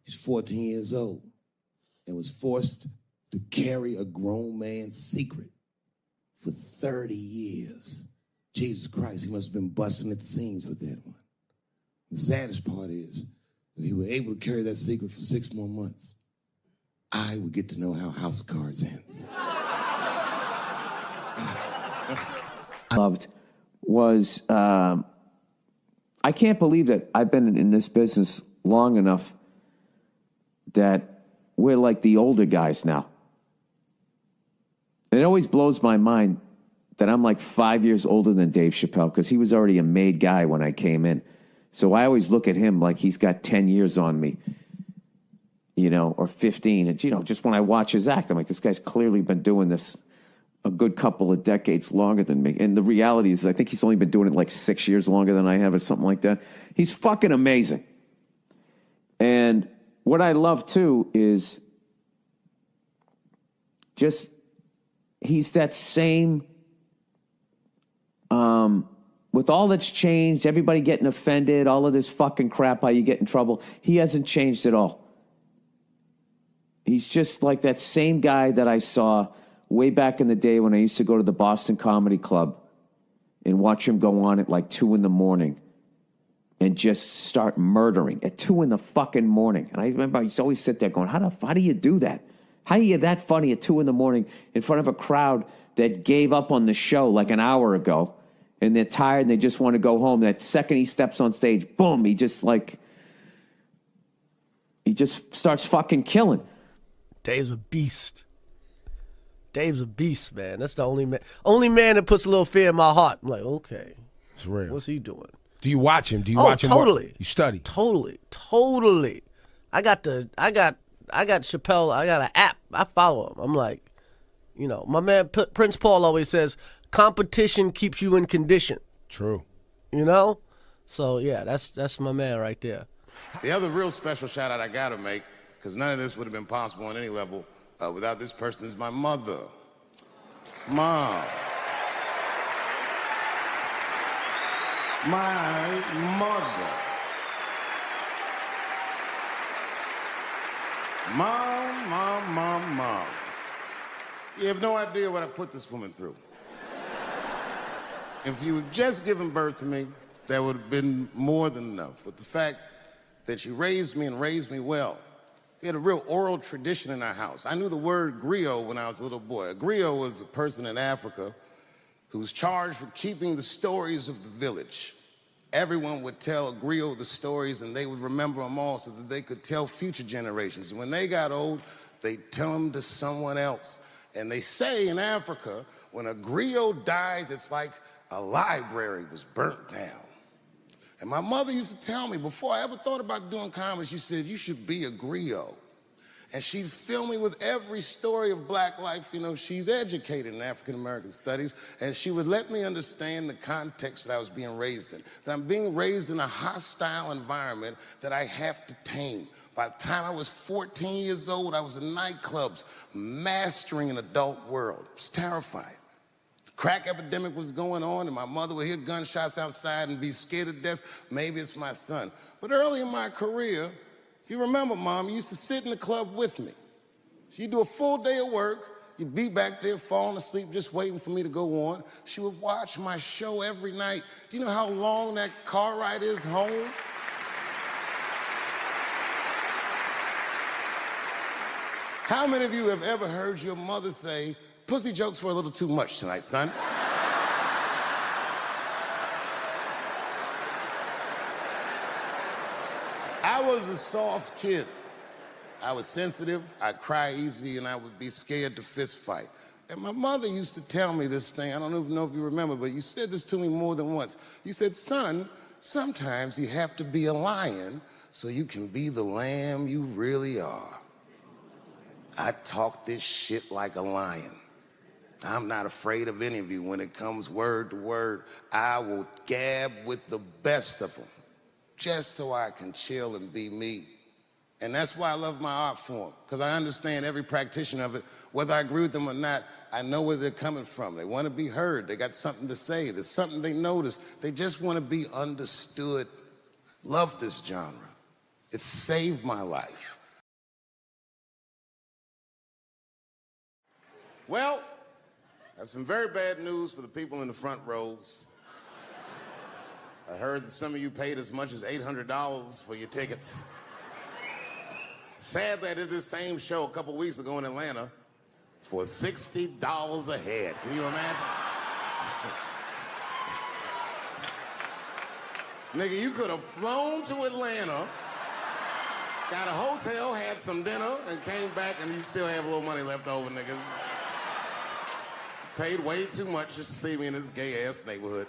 He's 14 years old and was forced to carry a grown man's secret for 30 years. Jesus Christ, he must have been busting at the seams with that one. The saddest part is, if he were able to carry that secret for 6 more months, I would get to know how House of Cards ends. Loved was, I can't believe that I've been in this business long enough that we're like the older guys now. It always blows my mind that I'm like 5 years older than Dave Chappelle, because he was already a made guy when I came in. So I always look at him like he's got 10 years on me. or 15. And, just when I watch his act, I'm like, this guy's clearly been doing this a good couple of decades longer than me. And the reality is, I think he's only been doing it like 6 years longer than I have or something like that. He's fucking amazing. And what I love, too, is just he's that same, with all that's changed, everybody getting offended, all of this fucking crap, how you get in trouble, he hasn't changed at all. He's just like that same guy that I saw way back in the day when I used to go to the Boston Comedy Club and watch him go on at like 2 a.m. and just start murdering at 2 a.m. And I remember I used to always sit there going, how do you do that? How are you that funny at 2 a.m. in front of a crowd that gave up on the show like an hour ago, and they're tired and they just want to go home? That second he steps on stage, boom, he just starts fucking killing. Dave's a beast. Dave's a beast, man. That's the only man that puts a little fear in my heart. I'm like, okay, it's real. What's he doing? Do you watch him? Do you watch him? Totally. You study? Totally. I got Chappelle. I got an app. I follow him. I'm like, my man Prince Paul always says, competition keeps you in condition. True. So yeah, that's my man right there. The other real special shout out I gotta make, because none of this would have been possible on any level without this person, is my mother. Mom. My mother. Mom. You have no idea what I put this woman through. If you had just given birth to me, that would have been more than enough. But the fact that she raised me and raised me well, we had a real oral tradition in our house. I knew the word griot when I was a little boy. A griot was a person in Africa who was charged with keeping the stories of the village. Everyone would tell a griot the stories, and they would remember them all so that they could tell future generations. And when they got old, they'd tell them to someone else. And they say in Africa, when a griot dies, it's like a library was burnt down. And my mother used to tell me, before I ever thought about doing comedy, she said, you should be a griot. And she'd fill me with every story of black life. She's educated in African-American studies, and she would let me understand the context that I was being raised in, that I'm being raised in a hostile environment that I have to tame. By the time I was 14 years old, I was in nightclubs, mastering an adult world. It was terrifying. The crack epidemic was going on, and my mother would hear gunshots outside and be scared to death. Maybe it's my son. But early in my career, if you remember, Mom, you used to sit in the club with me. She'd do a full day of work. You'd be back there falling asleep, just waiting for me to go on. She would watch my show every night. Do you know how long that car ride is home? How many of you have ever heard your mother say, pussy jokes were a little too much tonight, son? I was a soft kid. I was sensitive, I'd cry easy, and I would be scared to fist fight. And my mother used to tell me this thing, I don't know if you remember, but you said this to me more than once. You said, son, sometimes you have to be a lion so you can be the lamb you really are. I talk this shit like a lion. I'm not afraid of any of you. When it comes word to word, I will gab with the best of them, just so I can chill and be me. And that's why I love my art form, because I understand every practitioner of it. Whether I agree with them or not, I know where they're coming from. They want to be heard. They got something to say. There's something they notice. They just want to be understood. Love this genre. It saved my life. Well, I have some very bad news for the people in the front rows. I heard that some of you paid as much as $800 for your tickets. Sadly, I did this same show a couple weeks ago in Atlanta for $60 a head. Can you imagine? Nigga, you could have flown to Atlanta, got a hotel, had some dinner, and came back, and you still have a little money left over, niggas. Paid way too much just to see me in this gay-ass neighborhood.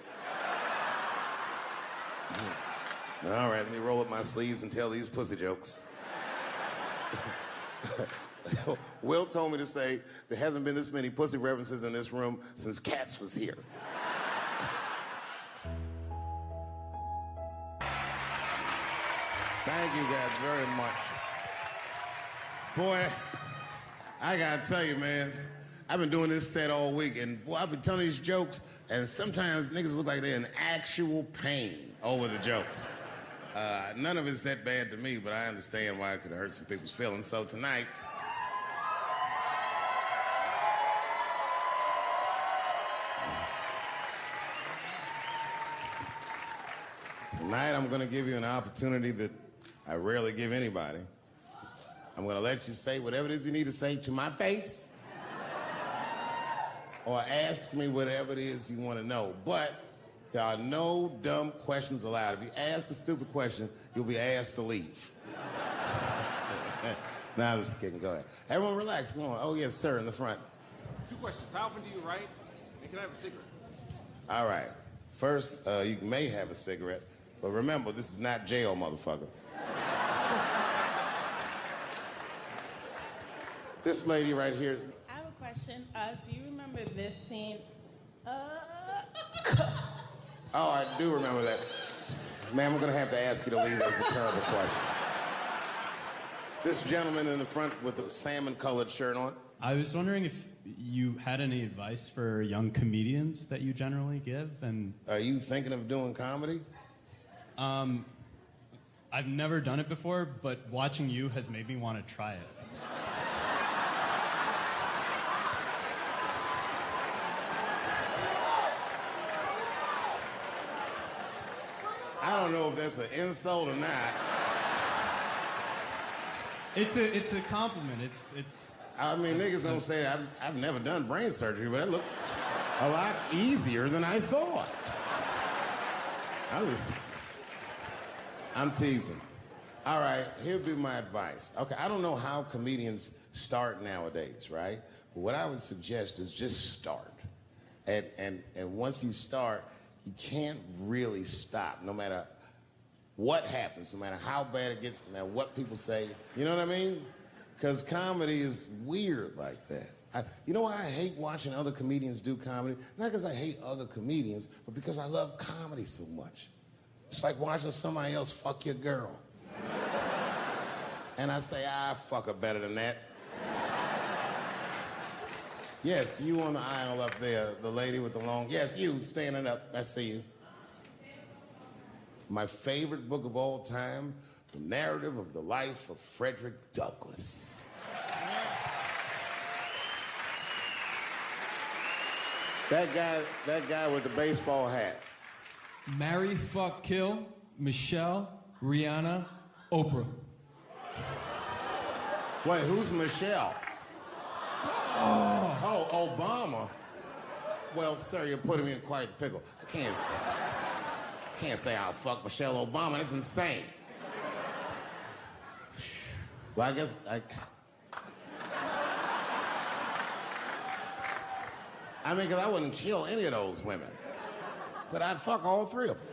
All right, let me roll up my sleeves and tell these pussy jokes. Will told me to say there hasn't been this many pussy references in this room since Cats was here. Thank you guys very much. Boy, I gotta tell you, man, I've been doing this set all week, and boy, I've been telling these jokes, and sometimes niggas look like they're in actual pain over the jokes. None of it's that bad to me, but I understand why it could hurt some people's feelings. So tonight, I'm gonna give you an opportunity that I rarely give anybody. I'm gonna let you say whatever it is you need to say to my face, or ask me whatever it is you wanna know. But there are no dumb questions allowed. If you ask a stupid question, you'll be asked to leave. Nah, I'm just kidding, go ahead. Everyone relax, come on. Oh yes, sir, in the front. 2 questions, how often do you write, and can I have a cigarette? All right, first, you may have a cigarette, but remember, this is not jail, motherfucker. This lady right here. I have a question. Do you remember this scene? Oh, I do remember that. Ma'am, I'm gonna have to ask you to leave. That's a terrible question. This gentleman in the front with the salmon-colored shirt on. I was wondering if you had any advice for young comedians that you generally give, and... Are you thinking of doing comedy? I've never done it before, but watching you has made me want to try it. I don't know if that's an insult or not. It's a compliment. It's. I mean, niggas don't say I've never done brain surgery, but it looked a lot easier than I thought. I'm teasing. All right, here'd be my advice. Okay, I don't know how comedians start nowadays, right? But what I would suggest is just start. And once you start, you can't really stop, no matter what happens, no matter how bad it gets, no matter what people say. You know what I mean? Because comedy is weird like that. You know why I hate watching other comedians do comedy? Not because I hate other comedians, but because I love comedy so much. It's like watching somebody else fuck your girl. And I say, fuck her better than that. Yes, you on the aisle up there, the lady with the long... Yes, you, standing up. I see you. My favorite book of all time, The Narrative of the Life of Frederick Douglass. That guy with the baseball hat. Marry, fuck, kill, Michelle, Rihanna, Oprah. Wait, who's Michelle? Oh, Obama. Well, sir, you're putting me in quite the pickle. I can't say I'll fuck Michelle Obama. That's insane. Well, I guess I mean, because I wouldn't kill any of those women. But I'd fuck all three of them.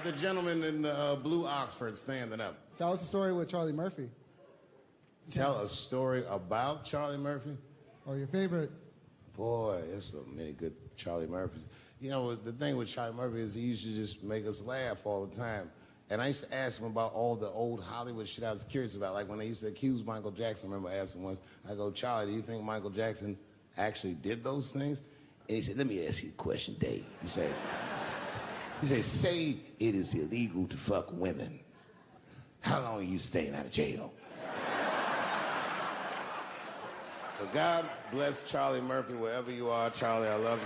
The gentleman in the blue Oxford standing up. Tell us a story with Charlie Murphy. Tell a story about Charlie Murphy? Or your favorite. Boy, there's so many good Charlie Murphys. You know, the thing with Charlie Murphy is he used to just make us laugh all the time. And I used to ask him about all the old Hollywood shit I was curious about. Like when they used to accuse Michael Jackson, I remember asking once, I go, Charlie, do you think Michael Jackson actually did those things? And he said, let me ask you a question, Dave. He said, say it is illegal to fuck women. How long are you staying out of jail? So God bless Charlie Murphy, wherever you are. Charlie, I love you.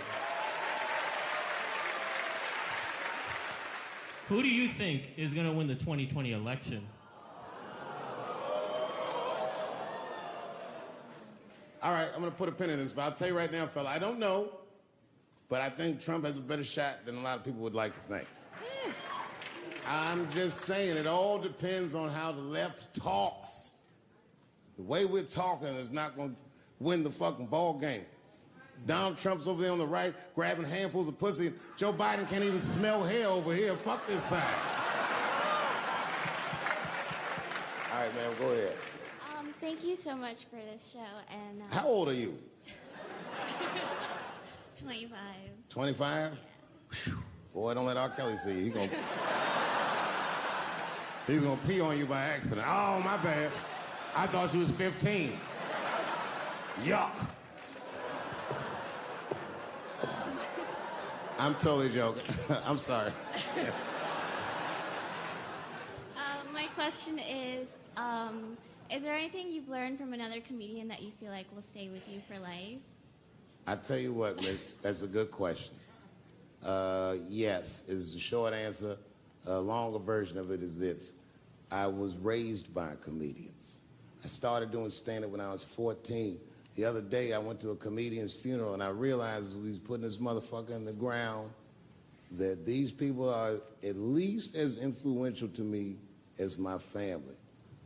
Who do you think is going to win the 2020 election? All right, I'm going to put a pin in this, but I'll tell you right now, fella, I don't know, but I think Trump has a better shot than a lot of people would like to think. I'm just saying, it all depends on how the left talks. The way we're talking is not going to win the fucking ball game. Donald Trump's over there on the right, grabbing handfuls of pussy. Joe Biden can't even smell hair over here. Fuck this side. All right, man, go ahead. Thank you so much for this show. And How old are you? 25. 25? Yeah. Boy, don't let R. Kelly see you. He's gonna pee on you by accident. Oh, my bad. I thought she was 15. Yuck. I'm totally joking. I'm sorry. My question is there anything you've learned from another comedian that you feel like will stay with you for life? I tell you what, miss, that's a good question. Yes, is the short answer. A longer version of it is this. I was raised by comedians. I started doing stand-up when I was 14. The other day, I went to a comedian's funeral, and I realized as we was putting this motherfucker in the ground that these people are at least as influential to me as my family.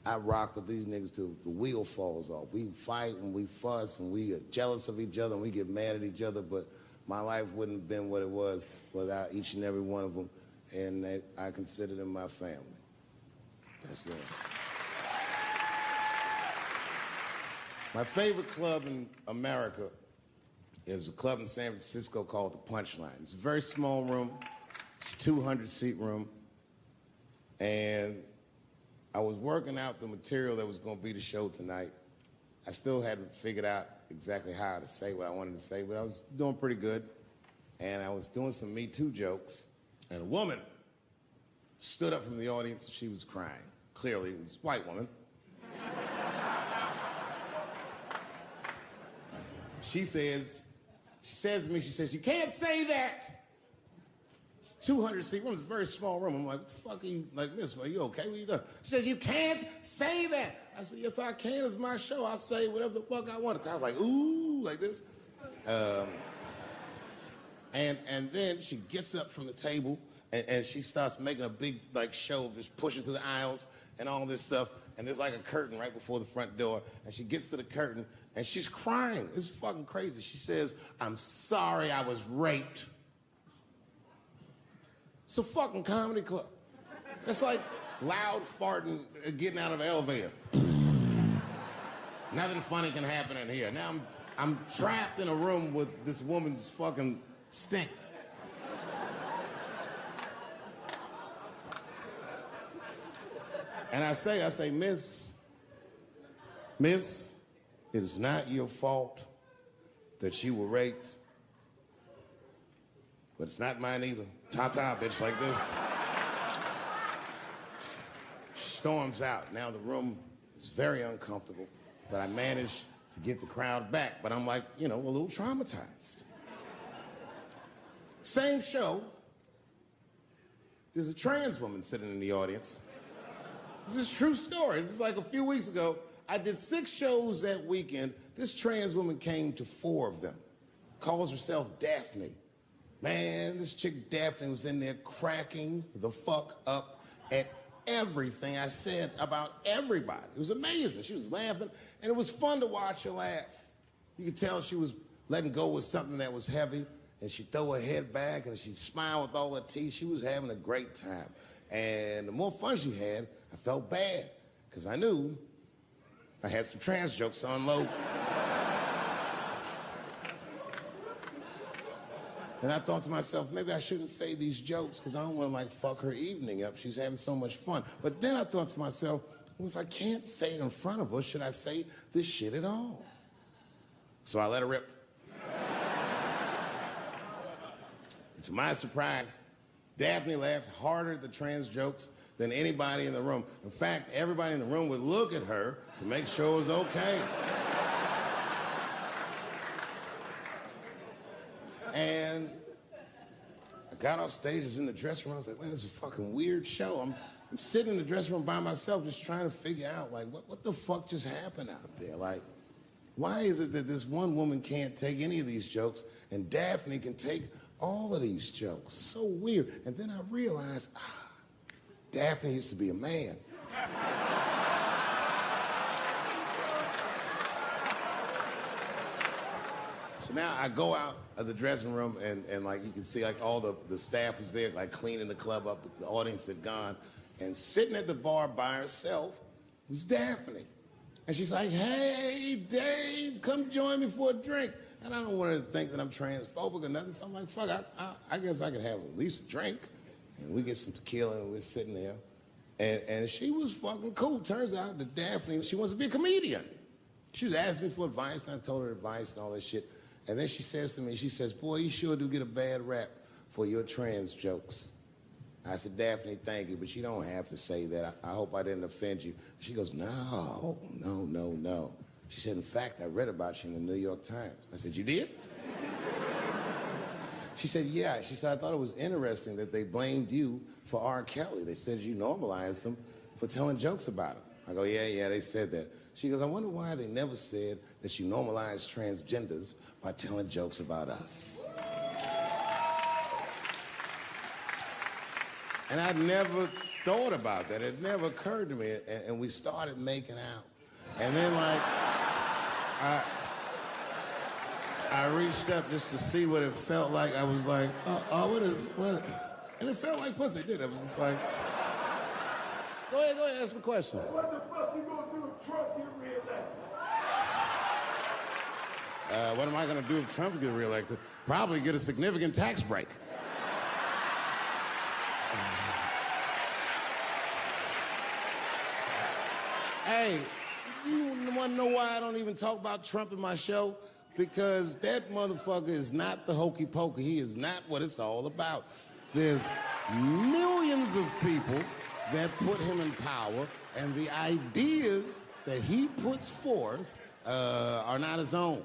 I rock with these niggas till the wheel falls off. We fight and we fuss and we are jealous of each other and we get mad at each other, but my life wouldn't have been what it was without each and every one of them, and I consider them my family. That's the answer. My favorite club in America is a club in San Francisco called the Punchline. It's a very small room. It's a 200-seat room. And I was working out the material that was going to be the show tonight. I still hadn't figured out exactly how to say what I wanted to say, but I was doing pretty good. And I was doing some Me Too jokes. And a woman stood up from the audience and she was crying. Clearly, it was a white woman. She says to me, you can't say that. It's a 200-seat room, it's a very small room. I'm like, what the fuck are you, like, miss, are you okay? What are you doing? She says, you can't say that. I said, yes, I can, it's my show. I'll say whatever the fuck I want. I was like, ooh, like this. And then she gets up from the table and she starts making a big, like, show of just pushing through the aisles and all this stuff. And there's like a curtain right before the front door. And she gets to the curtain and she's crying. It's fucking crazy. She says, I'm sorry I was raped. It's a fucking comedy club. It's like loud farting getting out of an elevator. Nothing funny can happen in here. Now I'm trapped in a room with this woman's fucking stink. And I say, miss, it is not your fault that you were raped, but it's not mine either. Ta-ta, bitch, like this. She storms out. Now the room is very uncomfortable, but I managed to get the crowd back, but I'm like, a little traumatized. Same show, there's a trans woman sitting in the audience. This is a true story. This was like a few weeks ago. I did 6 shows that weekend. This trans woman came to 4 of them. Calls herself Daphne. Man, this chick Daphne was in there cracking the fuck up at everything I said about everybody. It was amazing. She was laughing, and it was fun to watch her laugh. You could tell she was letting go with something that was heavy, and she'd throw her head back, and she'd smile with all her teeth. She was having a great time. And the more fun she had, I felt bad, because I knew I had some trans jokes to unload. And I thought to myself, maybe I shouldn't say these jokes, because I don't want to, fuck her evening up. She's having so much fun. But then I thought to myself, well, if I can't say it in front of her, should I say this shit at all? So I let her rip. To my surprise, Daphne laughed harder at the trans jokes than anybody in the room. In fact, everybody in the room would look at her to make sure it was okay. And I got off stage, I was in the dressing room, I was like, man, this is a fucking weird show. I'm sitting in the dressing room by myself just trying to figure out, what the fuck just happened out there? Why is it that this one woman can't take any of these jokes and Daphne can take all of these jokes? So weird. And then I realized, Daphne used to be a man. So now I go out of the dressing room and like you can see like all the staff was there like cleaning the club up, the audience had gone, and sitting at the bar by herself was Daphne. And she's like, hey, Dave, come join me for a drink. And I don't want her to think that I'm transphobic or nothing, so I'm like, fuck, I guess I could have at least a drink. And we get some tequila and we're sitting there. And she was fucking cool. Turns out that Daphne, she wants to be a comedian. She was asking me for advice, and I told her advice and all that shit. And then she says to me, she says, boy, you sure do get a bad rap for your trans jokes. I said, Daphne, thank you, but you don't have to say that. I hope I didn't offend you. She goes, no. She said, in fact, I read about you in the New York Times. I said, you did? She said, yeah. She said, I thought it was interesting that they blamed you for R. Kelly. They said you normalized him for telling jokes about him. I go, yeah, they said that. She goes, I wonder why they never said that you normalized transgenders by telling jokes about us. And I'd never thought about that. It never occurred to me. And we started making out. And then, like, I reached up just to see what it felt like. I was like, what? And it felt like pussy, didn't it? It was just like, go ahead, ask me a question. What the fuck you gonna do if Trump get reelected? What am I gonna do if Trump gets reelected? Probably get a significant tax break. Hey, you wanna know why I don't even talk about Trump in my show? Because that motherfucker is not the hokey pokey. He is not what it's all about. There's millions of people that put him in power, and the ideas that he puts forth are not his own.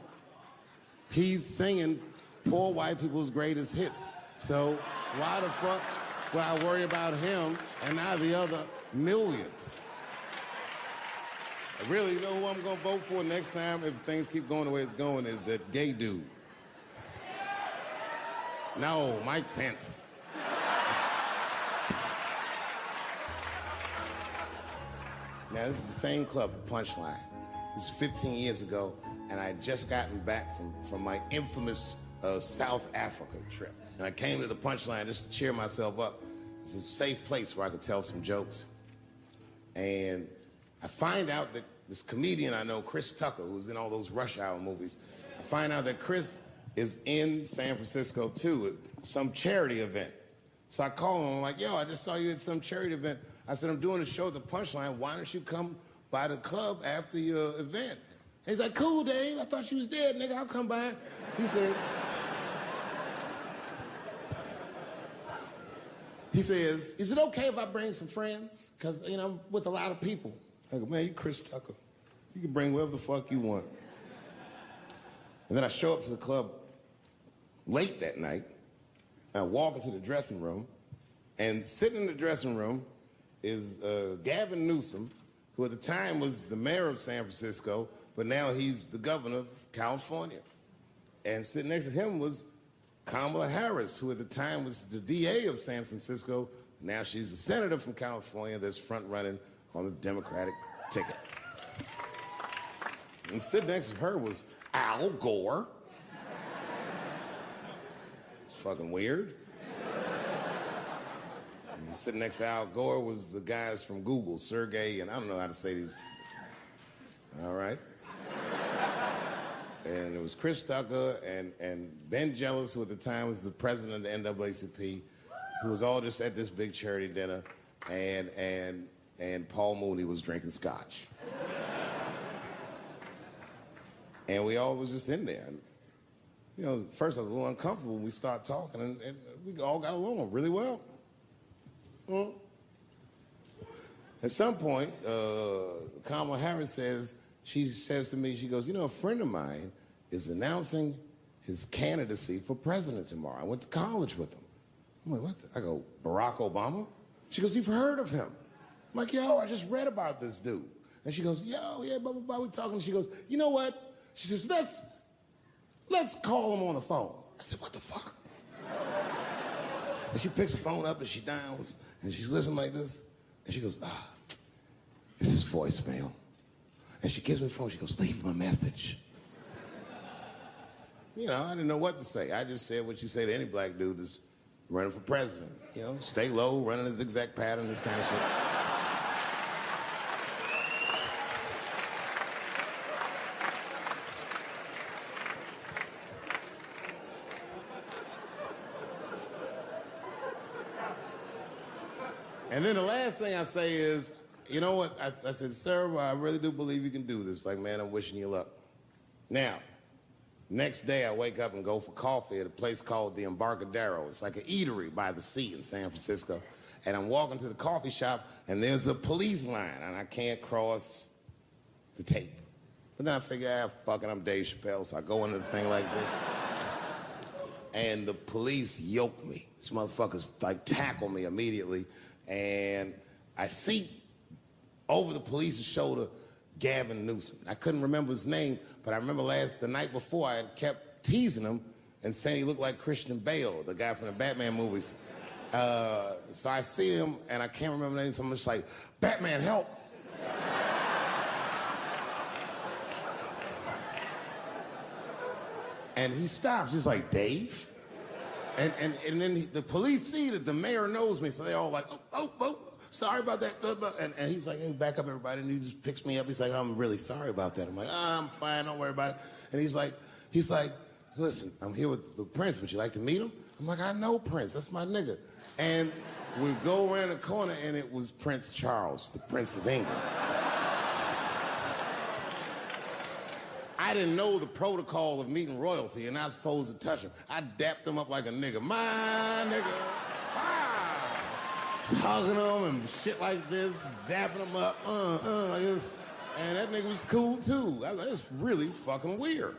He's singing poor white people's greatest hits. So why the fuck would I worry about him and not the other millions? I really know who I'm gonna vote for next time if things keep going the way it's going is that gay dude. No, Mike Pence. Now, this is the same club, the Punchline. This is 15 years ago, and I had just gotten back from my infamous South Africa trip. And I came to the Punchline just to cheer myself up. It's a safe place where I could tell some jokes. And I find out that this comedian I know, Chris Tucker, who's in all those Rush Hour movies, I find out that Chris is in San Francisco, too, at some charity event. So I call him, I'm like, yo, I just saw you at some charity event. I said, I'm doing a show at the Punchline. Why don't you come by the club after your event? And he's like, cool, Dave. I thought you was dead, nigga. I'll come by. He says, is it okay if I bring some friends? Because, you know, I'm with a lot of people. I go, man, you Chris Tucker. You can bring whoever the fuck you want. And then I show up to the club late that night. And I walk into the dressing room. And sitting in the dressing room is Gavin Newsom, who at the time was the mayor of San Francisco, but now he's the governor of California. And sitting next to him was Kamala Harris, who at the time was the DA of San Francisco. Now she's the senator from California that's front-running on the Democratic ticket. And sitting next to her was Al Gore. It's fucking weird. And sitting next to Al Gore was the guys from Google, Sergey, and I don't know how to say these. All right. And it was Chris Tucker and Ben Jealous, who at the time was the president of the NAACP, who was all just at this big charity dinner, and Paul Mooney was drinking scotch. And we all was just in there. And, you know, first I was a little uncomfortable when we started talking, and we all got along really well. At some point, Kamala Harris she says to me, she goes, you know, a friend of mine is announcing his candidacy for president tomorrow. I went to college with him. I'm like, what? I go, Barack Obama? She goes, you've heard of him? I'm like, yo, I just read about this dude. And she goes, yo, yeah, blah, blah, blah, we talking. She goes, you know what? She says, let's call him on the phone. I said, what the fuck? And she picks the phone up and she dials and she's listening like this. And she goes, this is voicemail. And she gives me the phone. She goes, leave him a message. you know, I didn't know what to say. I just said what you say to any black dude that's running for president. You know, stay low, running a zigzag pattern, this kind of shit. And then the last thing I say is, you know what? I said, sir, well, I really do believe you can do this. Like, man, I'm wishing you luck. Now, next day I wake up and go for coffee at a place called the Embarcadero. It's like an eatery by the sea in San Francisco. And I'm walking to the coffee shop, and there's a police line, and I can't cross the tape. But then I figure, fuck it, I'm Dave Chappelle, so I go into the thing like this. And the police yoke me. These motherfuckers, like, tackle me immediately. And I see over the police's shoulder Gavin Newsom. I couldn't remember his name, but I remember the night before I had kept teasing him and saying he looked like Christian Bale, the guy from the Batman movies. So I see him and I can't remember the name, so I'm just like, Batman, help! And he stops, he's like, Dave? And then the police see that the mayor knows me, so they're all like, oh, sorry about that. And he's like, hey, back up, everybody. And he just picks me up. He's like, I'm really sorry about that. I'm like, I'm fine, don't worry about it. And he's like, listen, I'm here with Prince. Would you like to meet him? I'm like, I know Prince. That's my nigga. And we go around the corner, and it was Prince Charles, the Prince of England. I didn't know the protocol of meeting royalty. You're not supposed to touch him. I dapped him up like a nigga. My nigga. Wow. Just hugging him and shit like this, dapping him up. Like this. And that nigga was cool, too. I was like, it's really fucking weird.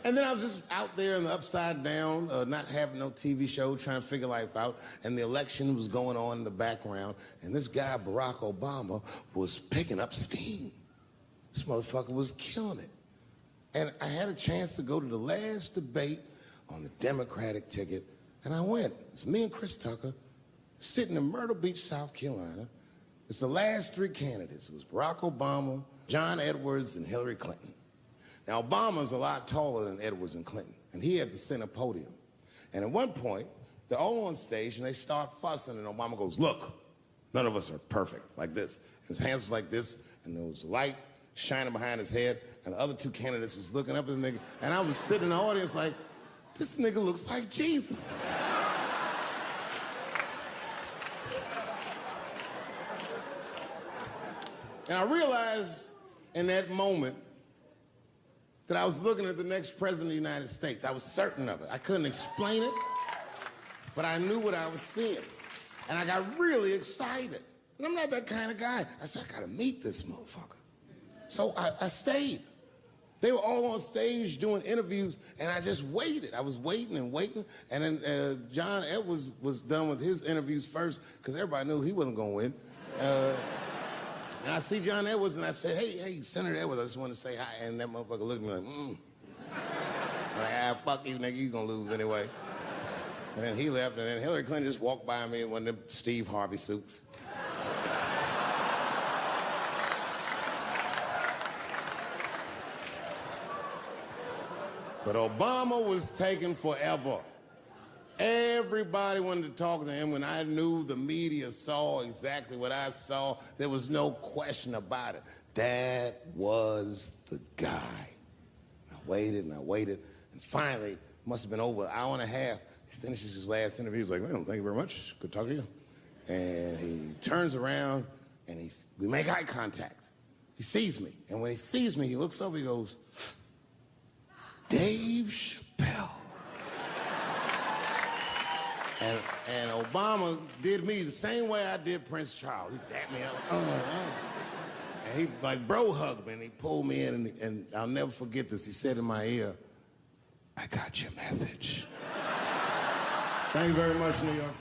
And then I was just out there in the upside down, not having no TV show, trying to figure life out. And the election was going on in the background. And this guy, Barack Obama, was picking up steam. This motherfucker was killing it. And I had a chance to go to the last debate on the Democratic ticket, and I went. It's me and Chris Tucker sitting in Myrtle Beach, South Carolina. It's the last three candidates. It was Barack Obama, John Edwards, and Hillary Clinton. Now, Obama's a lot taller than Edwards and Clinton, and he had the center podium. And at one point, they're all on stage, and they start fussing, and Obama goes, look, none of us are perfect, like this. And his hands was like this, and there was light shining behind his head, and the other two candidates was looking up at the nigga, and I was sitting in the audience like, this nigga looks like Jesus. And I realized in that moment that I was looking at the next president of the United States. I was certain of it. I couldn't explain it, but I knew what I was seeing. And I got really excited. And I'm not that kind of guy. I said, I gotta meet this motherfucker. So I stayed. They were all on stage doing interviews, and I just waited. I was waiting and waiting, and then John Edwards was done with his interviews first, because everybody knew he wasn't gonna win. And I see John Edwards, and I said, hey, Senator Edwards, I just want to say hi. And that motherfucker looked at me like, I'm like, fuck you, nigga, you gonna lose anyway. And then he left, and then Hillary Clinton just walked by me in one of them Steve Harvey suits. But Obama was taking forever. Everybody wanted to talk to him. When I knew the media saw exactly what I saw, there was no question about it. That was the guy. I waited and I waited, and finally, it must have been over an hour and a half, he finishes his last interview. He's like, well, thank you very much. Good talking to you. And he turns around, and we make eye contact. He sees me, and when he sees me, he looks over, he goes, Dave Chappelle. And Obama did me the same way I did Prince Charles. He dapped me up, and he like bro hugged me, and he pulled me in, and I'll never forget this. He said in my ear, I got your message. Thank you very much, New York.